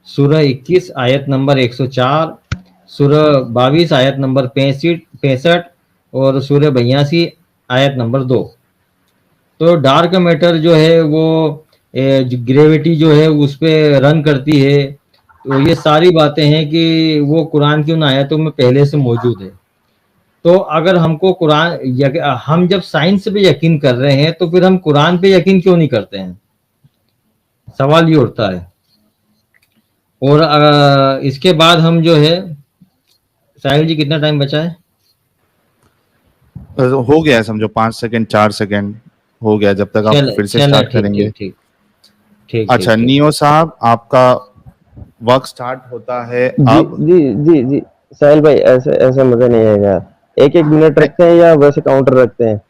सूरह 21 आयत नंबर 104, सूरह 22 आयत नंबर 65 और सूरह 82 आयत नंबर 2। तो डार्क मैटर जो है वो ग्रेविटी जो है उस पे रन करती है। तो ये सारी बातें हैं कि वो कुरान की उन आयतों में पहले से मौजूद है। तो अगर हमको हम जब साइंस पे यकीन कर रहे हैं तो फिर हम कुरान पे यकीन क्यों नहीं करते हैं, सवाल ये उठता है। और इसके बाद हम जो है, साहिल जी कितना टाइम बचा है? हो गया है, समझो 5 सेकंड 4 सेकंड हो गया, जब तक आप फिर से चलो स्टार्ट ठीक करेंगे। ठीक ठीक ठीक अच्छा ठीक ठीक। नियो साहब, आपका वर्क स्टार्ट होता है जी अब। जी जी जी साहिल भाई, ऐसे ऐसे मजा नहीं आएगा। एक एक मिनट रखते हैं या वैसे काउंटर रखते हैं?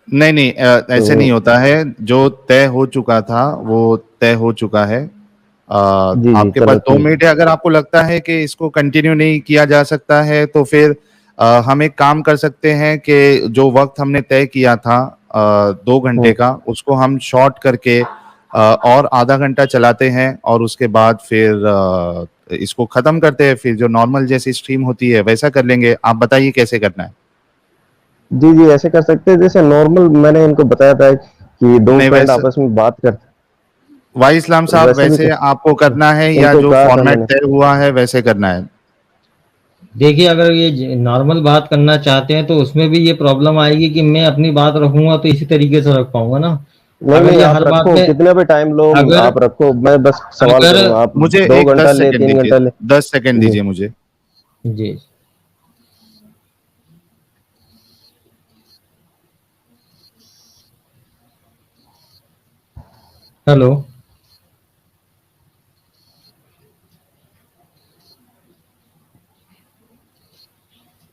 नहीं नहीं, ऐसे तो नहीं होता है। जो तय हो चुका था वो तय हो चुका है। जी जी आपके पास चलो 2 मिनट है। अगर आपको लगता है कि इसको कंटिन्यू नहीं किया जा सकता है तो फिर हम एक काम कर सकते हैं कि जो वक्त हमने तय किया था 2 घंटे का, उसको हम शॉर्ट करके और आधा घंटा चलाते हैं और उसके बाद फिर इसको खत्म करते हैं। फिर जो नॉर्मल जैसी स्ट्रीम होती है वैसा कर लेंगे। आप बताइए कैसे करना है। जी जी ऐसे कर सकते हैं जैसे नॉर्मल मैंने इनको बताया था कि दो नहीं फ्रेंड वैसे, आपस में बात करते, वाई इस्लाम साहब, वैसे भी वैसे आपको करना है या इनको जो कहा था फॉर्मेट मैंने। तय हुआ है वैसे करना है? देखिए, अगर ये नॉर्मल बात करना चाहते हैं तो उसमें भी ये प्रॉब्लम आएगी कि मैं अपनी बात रखूंगा तो इसी तरीके से रख पाऊंगा ना। नहीं अगर नहीं, ये आप हर बात रखो में, कितने भी टाइम लो, अगर आप रखो, मैं बस सवाल अगर करूंगा, आप मुझे दो एक घंटा दस ले सेकंड 3 घंटा दीजिए, ले। 10 सेकंड जी दीजिए मुझे। जी। हेलो।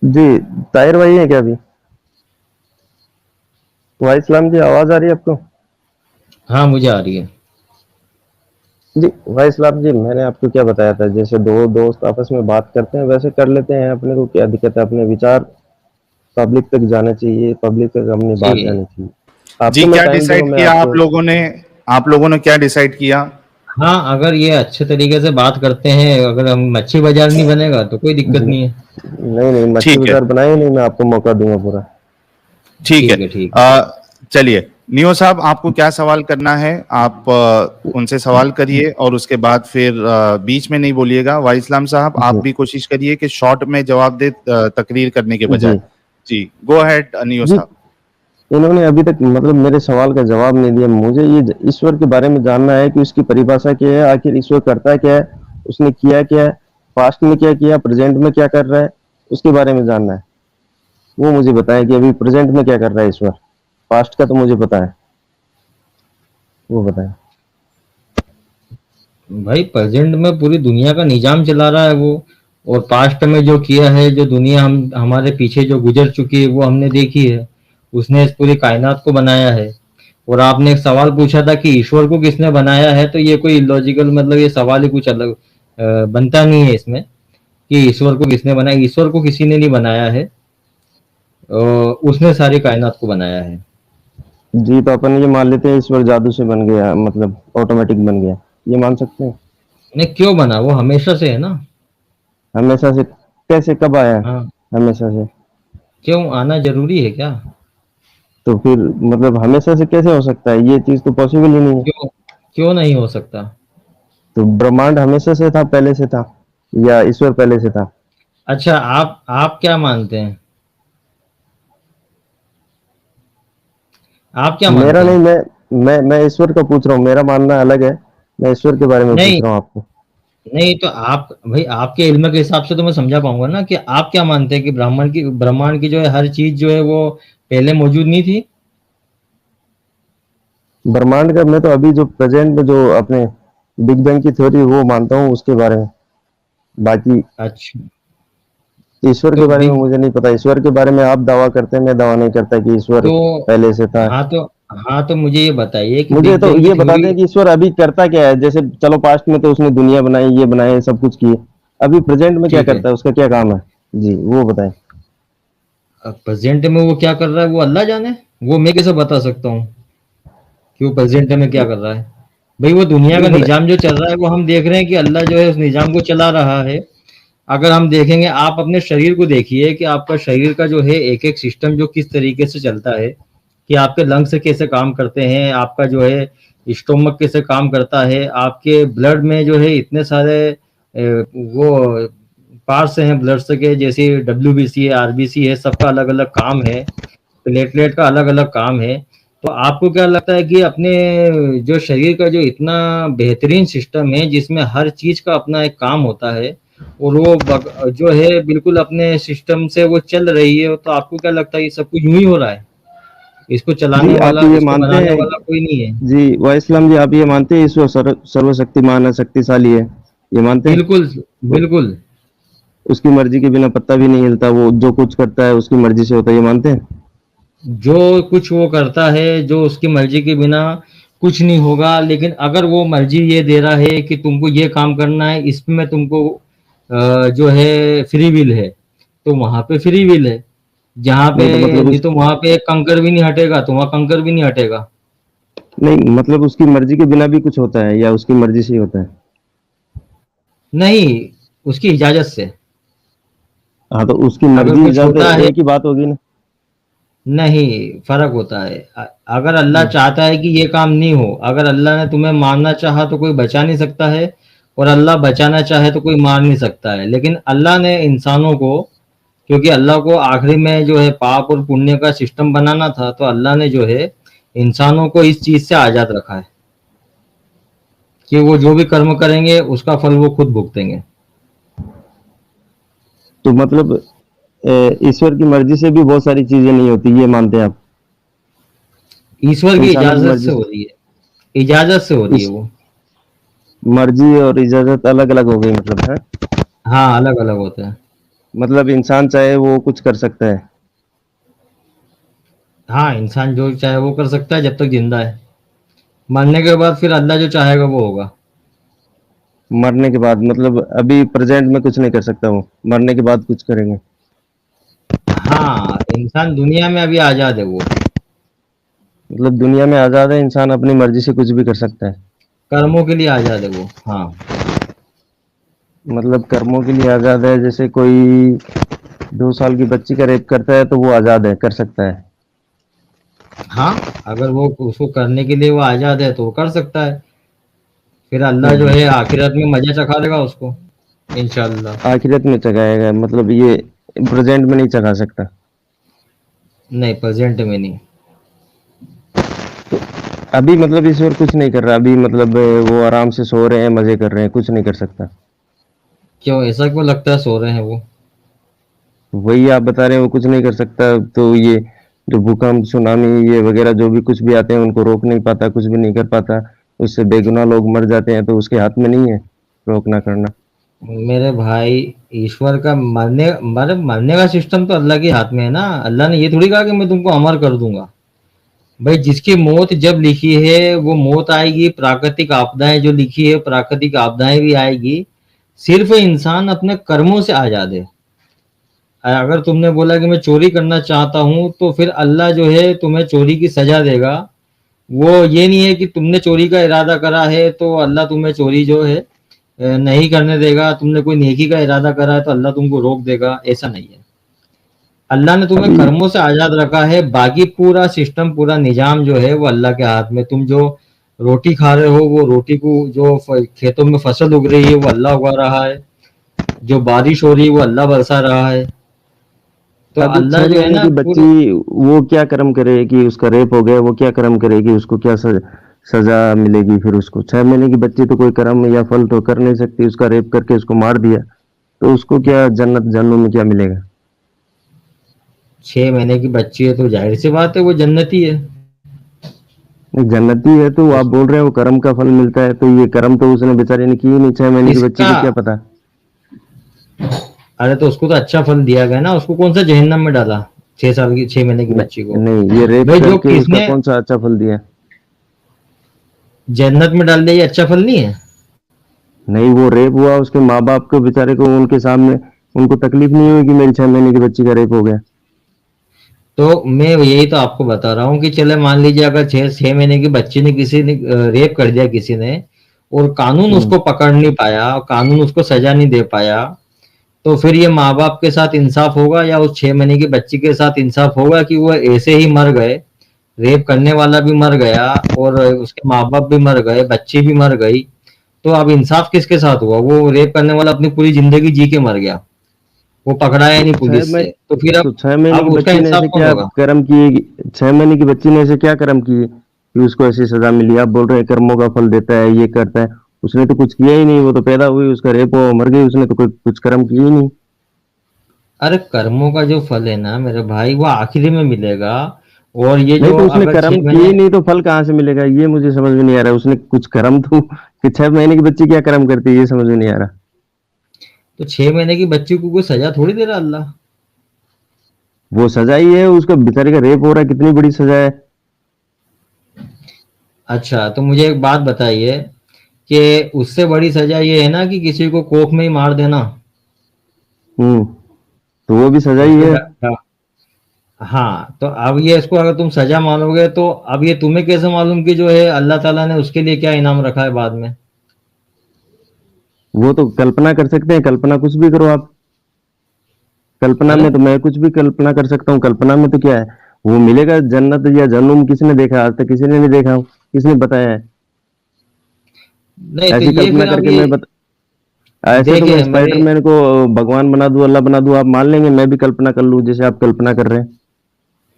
जी ताहिर भाई है क्या अभी? वाई इस्लाम जी आवाज आ रही है आपको? हाँ, मुझे आ रही है। जी भाई इस्लाम जी, मैंने आपको क्या बताया था, जैसे दो दोस्त आपस में बात करते हैं वैसे कर लेते हैं। अपने को क्या दिक्कत है? अपने विचार पब्लिक तक जाना चाहिए, पब्लिक तक अपनी बात जी जानी चाहिए। जी, आपको मैं क्या टाइम दूंगा, डिसाइड मैं किया आपको। आप लोगों ने क्या डिसाइड किया? हाँ, अगर ये अच्छे तरीके से बात करते हैं, अगर हम मच्छी बाजार नहीं बनेगा तो कोई दिक्कत जी नहीं है। नहीं नहीं, मच्छी ठीक है, बाजार बनाए नहीं, मैं आपको मौका दूंगा पूरा। ठीक है। ठीक है ठीक है। चलिए नियो साहब, आपको क्या सवाल करना है आप उनसे सवाल करिए और उसके बाद फिर बीच में नहीं बोलिएगा। वाई इस्लाम साहब, आप जी भी कोशिश करिए कि शॉर्ट में जवाब दे, तकरीर करने के बजाय। जी जी, गो अहेड नियो जी, साहब। इन्होंने अभी तक मतलब मेरे सवाल का जवाब नहीं दिया। मुझे ये ईश्वर के बारे में जानना है कि उसकी परिभाषा क्या है, आखिर ईश्वर करता क्या है, उसने किया क्या है, पास्ट में क्या किया, प्रेजेंट में क्या कर रहा है, उसके बारे में जानना है। वो मुझे बताएं कि अभी प्रेजेंट में क्या कर रहा है ईश्वर। पास्ट का तो मुझे पता है, वो बताएं। भाई, प्रेजेंट में पूरी दुनिया का निजाम चला रहा है वो। और पास्ट में जो किया है, जो दुनिया हम हमारे पीछे जो गुजर चुकी है वो हमने देखी है। उसने इस पूरी कायनात को बनाया है। और आपने एक सवाल पूछा था कि ईश्वर को किसने बनाया है, तो ये कोई लॉजिकल, मतलब ये सवाल ही कुछ अलग बनता नहीं है इसमें कि ईश्वर को किसने बनाया। ईश्वर को किसी ने नहीं बनाया है, उसने सारी कायनात को बनाया है। जी तो अपन ये मान लेते हैं ईश्वर जादू से बन गया, मतलब ऑटोमेटिक बन गया, ये मान सकते हैं? नहीं, क्यों बना? वो हमेशा से है ना। हमेशा से? कैसे, कब आया? हाँ। हमेशा से? क्यों आना जरूरी है क्या? तो फिर मतलब हमेशा से कैसे हो सकता है? ये चीज तो पॉसिबल ही नहीं है। क्यों क्यों नहीं हो सकता? तो ब्रह्मांड हमेशा से था, पहले से था, या ईश्वर पहले से था? अच्छा, आप क्या मानते हैं? आप क्या मेरा मानते नहीं, हैं? मैं ईश्वर का पूछ रहा हूँ, मेरा मानना अलग है। मैं ईश्वर के बारे में पूछ नहीं रहा हूँ आपको। नहीं, तो आप भाई, आपके इल्म के हिसाब से तो मैं समझा पाऊंगा ना कि आप क्या मानते हैं कि ब्राह्मण की ब्रह्मांड की जो है हर चीज जो है वो पहले मौजूद नहीं थी। ब्रह्मांड का मैं तो अभी जो प्रेजेंट में जो अपने बिग बैंग की थ्योरी वो मानता हूँ उसके बारे में। बाकी अच्छा, ईश्वर के तो बारे में बिग मुझे नहीं पता। ईश्वर के बारे में आप दावा करते हैं, मैं दावा नहीं करता कि ईश्वर तो पहले से था। हाँ तो हाँ तो मुझे ये बताइए कि मुझे बिग तो बैंग की ये बता थ्योरी। दें कि ईश्वर अभी करता क्या है। जैसे चलो पास्ट में तो उसने दुनिया बनाई, ये बनाए, सब कुछ किए। अभी प्रेजेंट में क्या ठीक है, करता है, उसका क्या काम है? जी वो बताएं। अब प्रेजेंट में वो क्या कर रहा है वो अल्लाह जाने, वो मैं कैसे बता सकता हूँ कि वो प्रेजेंट में क्या कर रहा है। भाई वो दुनिया का नहीं पर निजाम जो चल रहा है वो हम देख रहे हैं कि अल्लाह जो है उस निजाम को चला रहा है। अगर हम देखेंगे, आप अपने शरीर को देखिए कि आपका शरीर का जो है एक एक सिस्टम जो किस तरीके से चलता है, कि आपके लंग्स कैसे काम करते हैं, आपका जो है स्टोमक कैसे काम करता है, आपके ब्लड में जो है इतने सारे वो पार्ट्स हैं ब्लड के, जैसे डब्ल्यूबीसी है, आरबीसी है, सबका अलग अलग काम है, प्लेटलेट का अलग अलग काम है। तो आपको क्या लगता है कि अपने जो शरीर का जो इतना बेहतरीन सिस्टम है जिसमें हर चीज का अपना एक काम होता है, और वो जो है बिल्कुल अपने सिस्टम से वो चल रही है, तो आपको क्या लगता है ये सब कुछ यूं ही हो रहा है? इसको जी चलाने आप वाला, ये इसको मानते बनाने हैं? वाला कोई नहीं है। जी वाह इस्लाम जी, आप ये मानते हैं ईश्वर सर्वशक्तिमान है, शक्तिशाली है, ये मानते हैं? बिल्कुल, वो बिल्कुल। उसकी मर्जी के बिना पत्ता भी नहीं हिलता, वो जो कुछ करता है उसकी मर्जी से होता है, ये मानते हैं? जो कुछ वो करता है, जो उसकी मर्जी के बिना कुछ नहीं होगा, लेकिन अगर वो मर्जी ये दे रहा है कि तुमको ये काम करना है, इसमें तुमको जो है फ्री विल है, तो वहां पे फ्री विल है। जहाँ पे नहीं तो मतलब नहीं, तो वहां पे एक कंकर भी नहीं हटेगा, तो वहां कंकर भी नहीं हटेगा। नहीं मतलब उसकी मर्जी के बिना भी कुछ होता है या उसकी मर्जी से ही होता है? नहीं, उसकी इजाजत से। हाँ तो उसकी अगर मर्जी कुछ इजाजत होता है, एक ही बात होगी ना। नहीं, फर्क होता है। अगर अल्लाह हम्म, चाहता है कि ये काम नहीं हो, अगर अल्लाह ने तुम्हें मारना चाहा तो कोई बचा नहीं सकता है, और अल्लाह बचाना चाहे तो कोई मार नहीं सकता है। लेकिन अल्लाह ने इंसानों को, क्योंकि अल्लाह को आखिरी में जो है पाप और पुण्य का सिस्टम बनाना था, तो अल्लाह ने जो है इंसानों को इस चीज से आजाद रखा है कि वो जो भी कर्म करेंगे उसका फल वो खुद भुगतेंगे। तो मतलब ईश्वर की मर्जी से भी बहुत सारी चीजें नहीं होती, ये मानते हैं आप? ईश्वर की इंसानों की इजाजत मर्जी से हो से। रही है, इजाजत से हो रही है इस वो। मर्जी और इजाजत अलग अलग हो गई मतलब है। हाँ, अलग अलग होता है। मतलब इंसान चाहे वो कुछ कर सकता है। हाँ, इंसान जो चाहे वो कर सकता है जब तक जिंदा है। मरने के बाद फिर अल्लाह जो चाहेगा वो होगा। मरने के बाद मतलब अभी प्रेजेंट में कुछ नहीं कर सकता, वो मरने के बाद कुछ करेंगे। हाँ, इंसान दुनिया में अभी आजाद है वो। मतलब दुनिया में आजाद है, इंसान अपनी मर्जी से कुछ भी कर सकता है। कर्मों के लिए आजाद है वो। हाँ। मतलब कर्मों के लिए आजाद है, जैसे कोई 2 साल की बच्ची का रेप करता है तो वो आजाद है, कर सकता है। हाँ, अगर वो उसको करने के लिए वो आजाद है तो वो कर सकता है। फिर अल्लाह जो हम्म। है आखिरत में मजा चखा देगा उसको, इंशाल्लाह। आखिरत में चगाएगा मतलब, ये प्रेजेंट में नहीं चगा सकता। नहीं, प्रेजेंट में नहीं। अभी मतलब ईश्वर कुछ नहीं कर रहा, अभी मतलब वो आराम से सो रहे हैं, मजे कर रहे हैं, कुछ नहीं कर सकता। क्यों, ऐसा क्यों लगता है सो रहे हैं वो? वही आप बता रहे हैं वो कुछ नहीं कर सकता, तो ये जो भूकंप सुनामी ये वगैरह जो भी कुछ भी आते हैं उनको रोक नहीं पाता, कुछ भी नहीं कर पाता। उससे बेगुनाह लोग मर जाते हैं, तो उसके हाथ में नहीं है रोकना करना। मेरे भाई, ईश्वर का मरने का सिस्टम तो अल्लाह के हाथ में है ना। अल्लाह ने ये थोड़ी कहा कि मैं तुमको अमर कर दूंगा। भाई, जिसकी मौत जब लिखी है वो मौत आएगी, प्राकृतिक आपदाएं जो लिखी है प्राकृतिक आपदाएं भी आएगी। सिर्फ इंसान अपने कर्मों से आजाद है। अगर तुमने बोला कि मैं चोरी करना चाहता हूं, तो फिर अल्लाह जो है तुम्हें चोरी की सजा देगा। वो ये नहीं है कि तुमने चोरी का इरादा करा है तो अल्लाह तुम्हें चोरी जो है नहीं करने देगा। तुमने कोई नेकी का इरादा करा है तो अल्लाह तुमको रोक देगा, ऐसा नहीं है। अल्लाह ने तुम्हें अभी कर्मों से आजाद रखा है, बाकी पूरा सिस्टम पूरा निजाम जो है वो अल्लाह के हाथ में। तुम जो रोटी खा रहे हो, वो रोटी को जो खेतों में फसल उग रही है वो अल्लाह उगा रहा है, जो बारिश हो रही है वो अल्लाह बरसा रहा है। तो अभी अल्लाह छह जो है महीने ना की बच्ची, पूरे। वो क्या कर्म करे कि उसका रेप हो गया, वो क्या कर्म करेगी, उसको क्या सजा मिलेगी? फिर उसको 6 महीने की बच्ची तो कोई कर्म या फल तो कर नहीं सकती, उसका रेप करके उसको मार दिया, तो उसको क्या जन्नत जन्नत में क्या मिलेगा? 6 महीने की बच्ची है तो जाहिर सी बात है वो जन्नती है। नहीं, जन्नती है तो आप बोल रहे हैं वो कर्म का फल मिलता है, तो ये कर्म तो उसने बेचारे ने किए नहीं, 6 महीने की बच्ची इसका, को क्या पता। अरे तो उसको तो अच्छा फल दिया गया ना, उसको कौन सा जहन्नम में डाला 6 साल की 6 महीने की बच्ची को? नहीं, ये रेप भाई जो करके उसका किसने कौन सा अच्छा फल दिया। जन्नत में डाल दिया, ये अच्छा फल नहीं है? नहीं, वो रेप हुआ, उसके माँ बाप को बेचारे को उनके सामने उनको तकलीफ नहीं हुई कि मेरी 6 महीने की बच्ची का रेप हो गया। तो मैं यही तो आपको बता रहा हूँ कि चले मान लीजिए अगर 6 6 महीने की बच्ची ने किसी ने रेप कर दिया किसी ने, और कानून हम्म। उसको पकड़ नहीं पाया, कानून उसको सजा नहीं दे पाया, तो फिर ये माँ बाप के साथ इंसाफ होगा या उस 6 महीने की बच्ची के साथ इंसाफ होगा कि वो ऐसे ही मर गए, रेप करने वाला भी मर गया और उसके माँ बाप भी मर गए, बच्ची भी मर गई, तो अब इंसाफ किसके साथ हुआ? वो रेप करने वाला अपनी पूरी जिंदगी जी के मर गया, वो पकड़ाया तो नहीं छह पुलिस में से, तो फिर तो 6 महीने अब की उसका बच्ची ने इंसाफ ऐसे कौन क्या होगा? कर्म किए 6 महीने की बच्ची ने ऐसे क्या कर्म किए कि उसको ऐसी सजा मिली। आप बोल रहे हैं कर्मों का फल देता है, ये करता है। उसने तो कुछ किया ही नहीं, वो तो पैदा हुई, उसका रेप हुआ, मर गई, उसने तो कोई कुछ कर्म किए ही नहीं। अरे कर्मों का जो फल है ना मेरे भाई, वो आखिरी में मिलेगा। और ये नहीं, जो तो उसने अगर कर्म छह किए ही महीने नहीं तो फल कहाँ से मिलेगा, ये मुझे समझ में नहीं आ रहा है। उसने कुछ कर्म तो कि 6 महीने की बच्ची क्या कर्म करती है, ये समझ में नहीं आ रहा। तो 6 महीने की बच्ची को कोई सजा थोड़ी दे रहा अल्लाह। वो सजा ही है, उसका बेचारे का रेप हो रहा है, कितनी बड़ी सजा है। अच्छा तो मुझे एक बात बताइए कि उससे बड़ी सजा ये है ना कि किसी को कोख में ही मार देना। हम्म। तो वो भी सजा ही उसको है। हाँ, तो अब ये इसको अगर तुम सजा मानोगे तो अब ये तुम्हें कैसे मालूम कि जो है अल्लाह ताला ने उसके लिए क्या इनाम रखा है बाद में? वो तो कल्पना कर सकते हैं, कल्पना कुछ भी करो आप। कल्पना अरे में तो मैं कुछ भी कल्पना कर सकता हूँ, कल्पना में तो क्या है। वो मिलेगा जन्नत या जन्नम, किसने देखा आज तक, किसी ने नहीं देखा, किसने बताया है। नहीं तो ऐसी ये कल्पना फिर अब करके ये ऐसे तो मैं देखिए मेरे स्पाइडरमैन को भगवान बना दूं, अल्लाह बना दूं, आप मान लेंगे मैं भी कल्पना कर लूं जैसे आप कल्पना कर रहे हैं।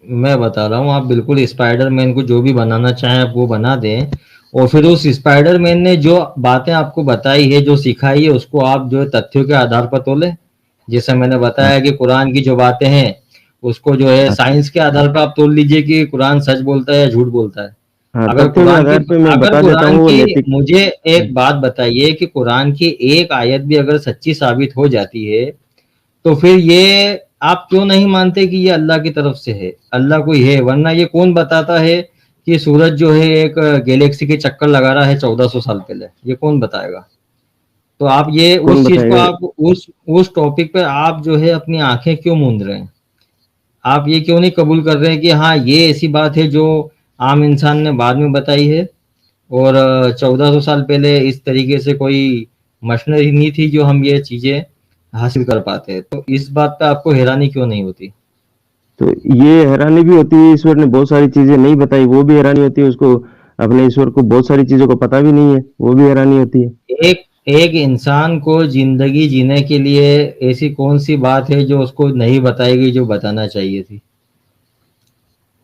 मैं बता रहा हूँ, आप बिल्कुल स्पाइडरमैन को जो भी बनाना चाहें आप वो बना दें, और फिर उस स्पाइडरमैन ने जो बातें आपको बताई है, जो सिखाई है, उसको आप जो है तथ्यों के आधार पर तोले। जैसे मैंने हाँ। बताया कि कुरान की जो बातें हैं उसको जो है हाँ। साइंस के आधार पर आप तोल लीजिए कि कुरान सच बोलता है या झूठ बोलता है। हाँ, अगर तथ्यों के कुरान की आधार पे मैं अगर बता देता कुरान हूँ वो की नैतिक। मुझे एक बात बताइए कि कुरान की एक आयत भी अगर सच्ची साबित हो जाती है, तो फिर ये आप क्यों नहीं मानते कि ये अल्लाह की तरफ से है, अल्लाह कोई है? वरना ये कौन बताता है कि सूरज जो है एक गैलेक्सी के चक्कर लगा रहा है 1400 साल पहले? ये कौन बताएगा? तो आप ये कौन उस चीज को बताएगा। आप उस टॉपिक पे आप जो है अपनी आंखें क्यों मूंद रहे हैं? आप ये क्यों नहीं कबूल कर रहे हैं कि हाँ ये ऐसी बात है जो आम इंसान ने बाद में बताई है, और 1400 साल पहले इस तरीके से कोई मशीनरी नहीं थी जो हम ये चीजें हासिल कर पाते हैं? तो इस बात पे आपको हैरानी क्यों नहीं होती? तो ये हैरानी भी होती है, ईश्वर ने बहुत सारी चीजें नहीं बताई, वो भी हैरानी होती है उसको। अपने ईश्वर को बहुत सारी चीजों को पता भी नहीं है, वो भी हैरानी होती है। एक एक इंसान को जिंदगी जीने के लिए ऐसी कौन सी बात है जो उसको नहीं बताएगी जो बताना चाहिए थी?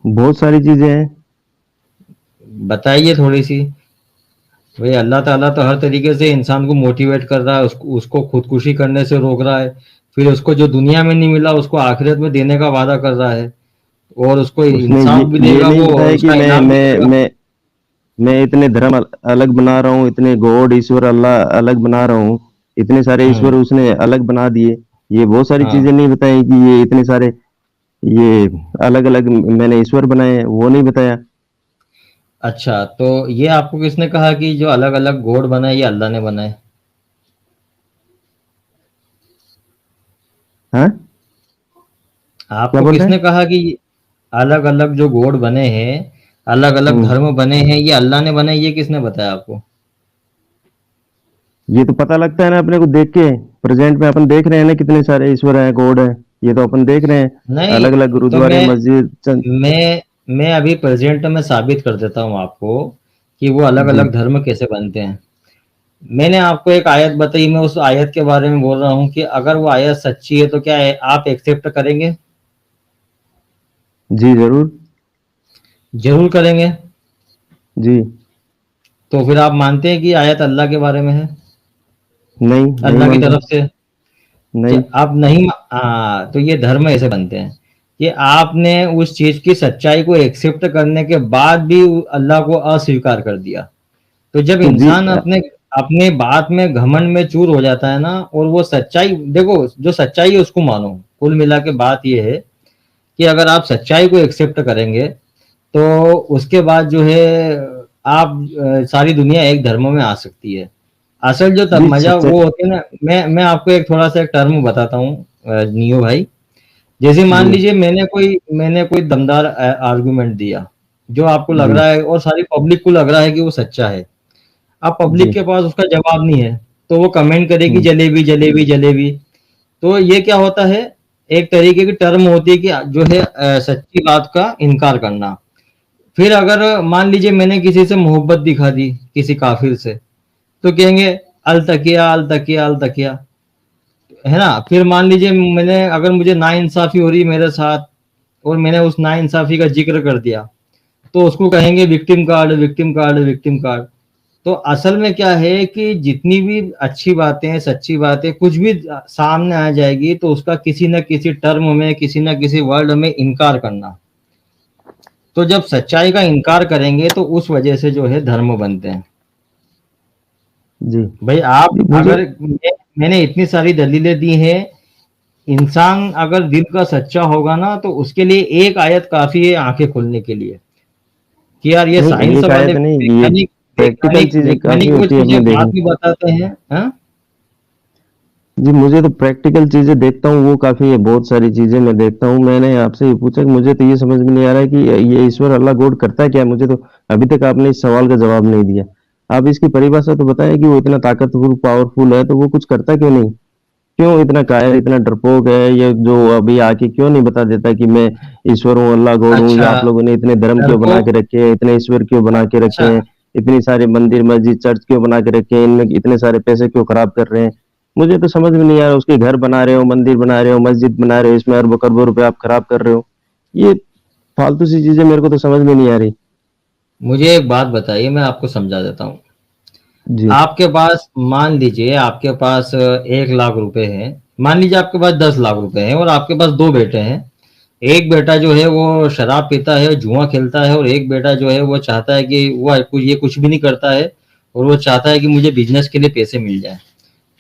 बहुत सारी चीजें हैं। बताइए थोड़ी सी। भाई अल्लाह ताला तो हर तरीके से इंसान को मोटिवेट कर रहा है, उसको खुदकुशी करने से रोक रहा है, फिर उसको जो दुनिया में नहीं मिला उसको आखिरत में देने का वादा कर रहा है, और उसको उसने ये इंसाफ भी ये देगा नहीं वो, और बताया कि उसका इनाम भी देगा। मैं इतने धर्म अलग बना रहा हूँ, इतने गॉड ईश्वर अल्लाह अलग बना रहा हूँ, इतने सारे ईश्वर हम्म। उसने अलग बना दिए। ये बहुत सारी हाँ। चीजें नहीं बताई कि ये इतने सारे, ये अलग अलग मैंने ईश्वर बनाए हैं, वो नहीं बताया। अच्छा तो ये आपको किसने कहा कि जो अलग अलग गॉड बनाए ये अल्लाह ने बनाए? हाँ। क्या आपको बोल रहे किसने हैं। कहा कि अलग अलग जो गॉड बने हैं, अलग अलग हम्म। धर्म बने हैं, ये अल्लाह ने बनाए, ये किसने बताया आपको? ये तो पता लगता है ना अपने को देख के। प्रेजेंट में अपन देख रहे हैं ना कितने सारे ईश्वर हैं, गॉड है। ये तो अपन देख रहे हैं। नहीं अलग अलग तो गुरुद्वारे, मस्जिद मैं अभी प्रेजेंट में साबित कर देता हूँ आपको कि वो अलग जी। अलग धर्म कैसे बनते हैं। मैंने आपको एक आयत बताई, मैं उस आयत के बारे में बोल रहा हूँ कि अगर वो आयत सच्ची है तो क्या है, आप एक्सेप्ट करेंगे? जी जरूर। जरूर करेंगे। जी। तो फिर आप मानते हैं कि आयत अल्लाह के बारे में है, नहीं, नहीं अल्लाह की मानता। तरफ से? नहीं। आप नहीं हाँ, तो ये धर्म ऐसे बनते हैं कि आपने उस चीज की सच्चाई को एक्सेप्ट करने के बाद भी अल्लाह को अस्वीकार कर दिया। तो जब तो जी इंसान अपने अपने बात में घमंड में चूर हो जाता है ना, और वो सच्चाई देखो, जो सच्चाई है उसको मानो। कुल मिला के बात ये है कि अगर आप सच्चाई को एक्सेप्ट करेंगे तो उसके बाद जो है आप सारी दुनिया एक धर्म में आ सकती है। असल जो तब जी मजा सच्चाई। वो होती है ना, मैं आपको एक थोड़ा सा एक टर्म बताता हूँ नियो भाई। जैसे मान जी लीजिए मैंने कोई दमदार आर्गुमेंट दिया जो आपको लग जी रहा है और सारी पब्लिक को लग रहा है कि वो सच्चा है। अब पब्लिक जी। के पास उसका जवाब नहीं है, तो वो कमेंट करेगी हम्म। जलेबी जलेबी जलेबी। तो ये क्या होता है, एक तरीके की टर्म होती है कि जो है सच्ची बात का इनकार करना। फिर अगर मान लीजिए मैंने किसी से मोहब्बत दिखा दी किसी काफिर से, तो कहेंगे अल तकिया अल तकिया अल तकिया, है ना। फिर मान लीजिए मैंने अगर मुझे नाइंसाफी हो रही मेरे साथ और मैंने उस नाइंसाफी का जिक्र कर दिया, तो उसको कहेंगे victim card victim card victim card. तो असल में क्या है कि जितनी भी अच्छी बातें सच्ची बातें कुछ भी सामने आ जाएगी तो उसका किसी न किसी टर्म में किसी न किसी वर्ड में इनकार करना। तो जब सच्चाई का इनकार करेंगे तो उस वजह से जो है धर्म बनते हैं। जी भाई आप जी। मुझे अगर मैंने इतनी सारी दलीलें दी हैं, इंसान अगर दिल का सच्चा होगा ना तो उसके लिए एक आयत काफी है आंखें खोलने के लिए कि यार ये नहीं, साइंस एक वाले आयत नहीं, ये वैज्ञानिक प्रैक्टिकल वैज्ञानिक चीजें काफी वैज्ञानिक वो होती है चीजें अपने बाद देखने। में बताते हैं। हाँ, जी मुझे तो प्रैक्टिकल चीजें देखता हूँ वो काफी है, बहुत सारी चीजें मैं देखता हूँ। मैंने आपसे ये पूछा कि मुझे तो ये समझ में नहीं आ रहा है कि ये ईश्वर अल्लाह गॉड करता क्या है। मुझे तो अभी तक आपने इस सवाल का जवाब नहीं दिया। आप इसकी परिभाषा तो बताएं कि वो इतना ताकतवर पावरफुल है तो वो कुछ करता क्यों नहीं? क्यों इतना कायर, इतना डरपोक है ये, जो अभी आके क्यों नहीं बता देता कि मैं ईश्वर हूँ, अल्लाह गॉड हूँ? या अच्छा, आप लोगों ने इतने धर्म क्यों बना डरपोक। के रखे हैं, इतने ईश्वर क्यों बना के रखे अच्छा, हैं, इतनी सारे मंदिर मस्जिद चर्च क्यों बना के रखे हैं, इनमें इतने सारे पैसे क्यों खराब कर रहे हैं? मुझे तो समझ में नहीं आ रहा। उसके घर बना रहे हो, मंदिर बना रहे हो, मस्जिद बना रहे हो, इसमें अरबों खरबों रुपए आप खराब कर रहे हो। ये फालतू सी चीजें मेरे को तो समझ में नहीं आ रही। मुझे एक बात बताइए, मैं आपको समझा देता हूँ। जी आपके पास मान लीजिए आपके पास 1 लाख रुपए हैं। मान लीजिए आपके पास 10 लाख रुपए हैं और आपके पास दो बेटे हैं। एक बेटा जो है वो शराब पीता है, जुआ खेलता है, और एक बेटा जो है वो चाहता है कि वो ये कुछ भी नहीं करता है और वो चाहता है कि मुझे बिजनेस के लिए पैसे मिल जाए।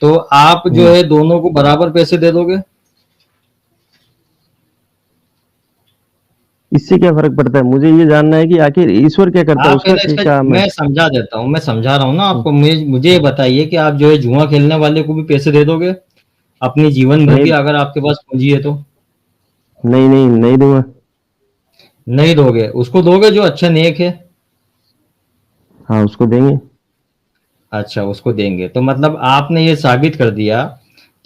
तो आप जो हम्म। है दोनों को बराबर पैसे दे दोगे? इससे क्या फर्क पड़ता है? मुझे ये जानना है कि आखिर ईश्वर क्या करता है, आप उसका पहले इसका काम है। मैं समझा देता हूँ, मैं समझा रहा हूँ ना हम्म। आपको। मुझे ये बताइए कि आप जो है जुआ खेलने वाले को भी पैसे दे दोगे अपनी जीवन भर की, नहीं अगर आपके पास पूंजी है तो? नहीं नहीं, नहीं दूंगा। नहीं दोगे, उसको दोगे जो अच्छा नेक है। हाँ उसको देंगे। अच्छा, उसको देंगे। तो मतलब आपने ये साबित कर दिया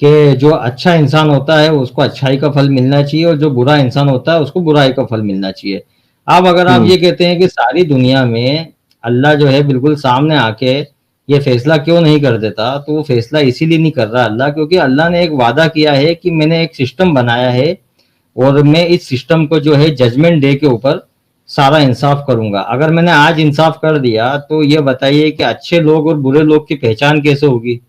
कि जो अच्छा इंसान होता है उसको अच्छाई का फल मिलना चाहिए और जो बुरा इंसान होता है उसको बुराई का फल मिलना चाहिए। अब अगर आप हम्म। ये कहते हैं कि सारी दुनिया में अल्लाह जो है बिल्कुल सामने आके ये फैसला क्यों नहीं कर देता, तो वो फैसला इसीलिए नहीं कर रहा अल्लाह, क्योंकि अल्लाह ने एक वादा किया है कि मैंने एक सिस्टम बनाया है और मैं इस सिस्टम को जो है जजमेंट डे के ऊपर सारा इंसाफ करूंगा। अगर मैंने आज इंसाफ कर दिया तो ये बताइए कि अच्छे लोग और बुरे लोग की पहचान कैसे होगी?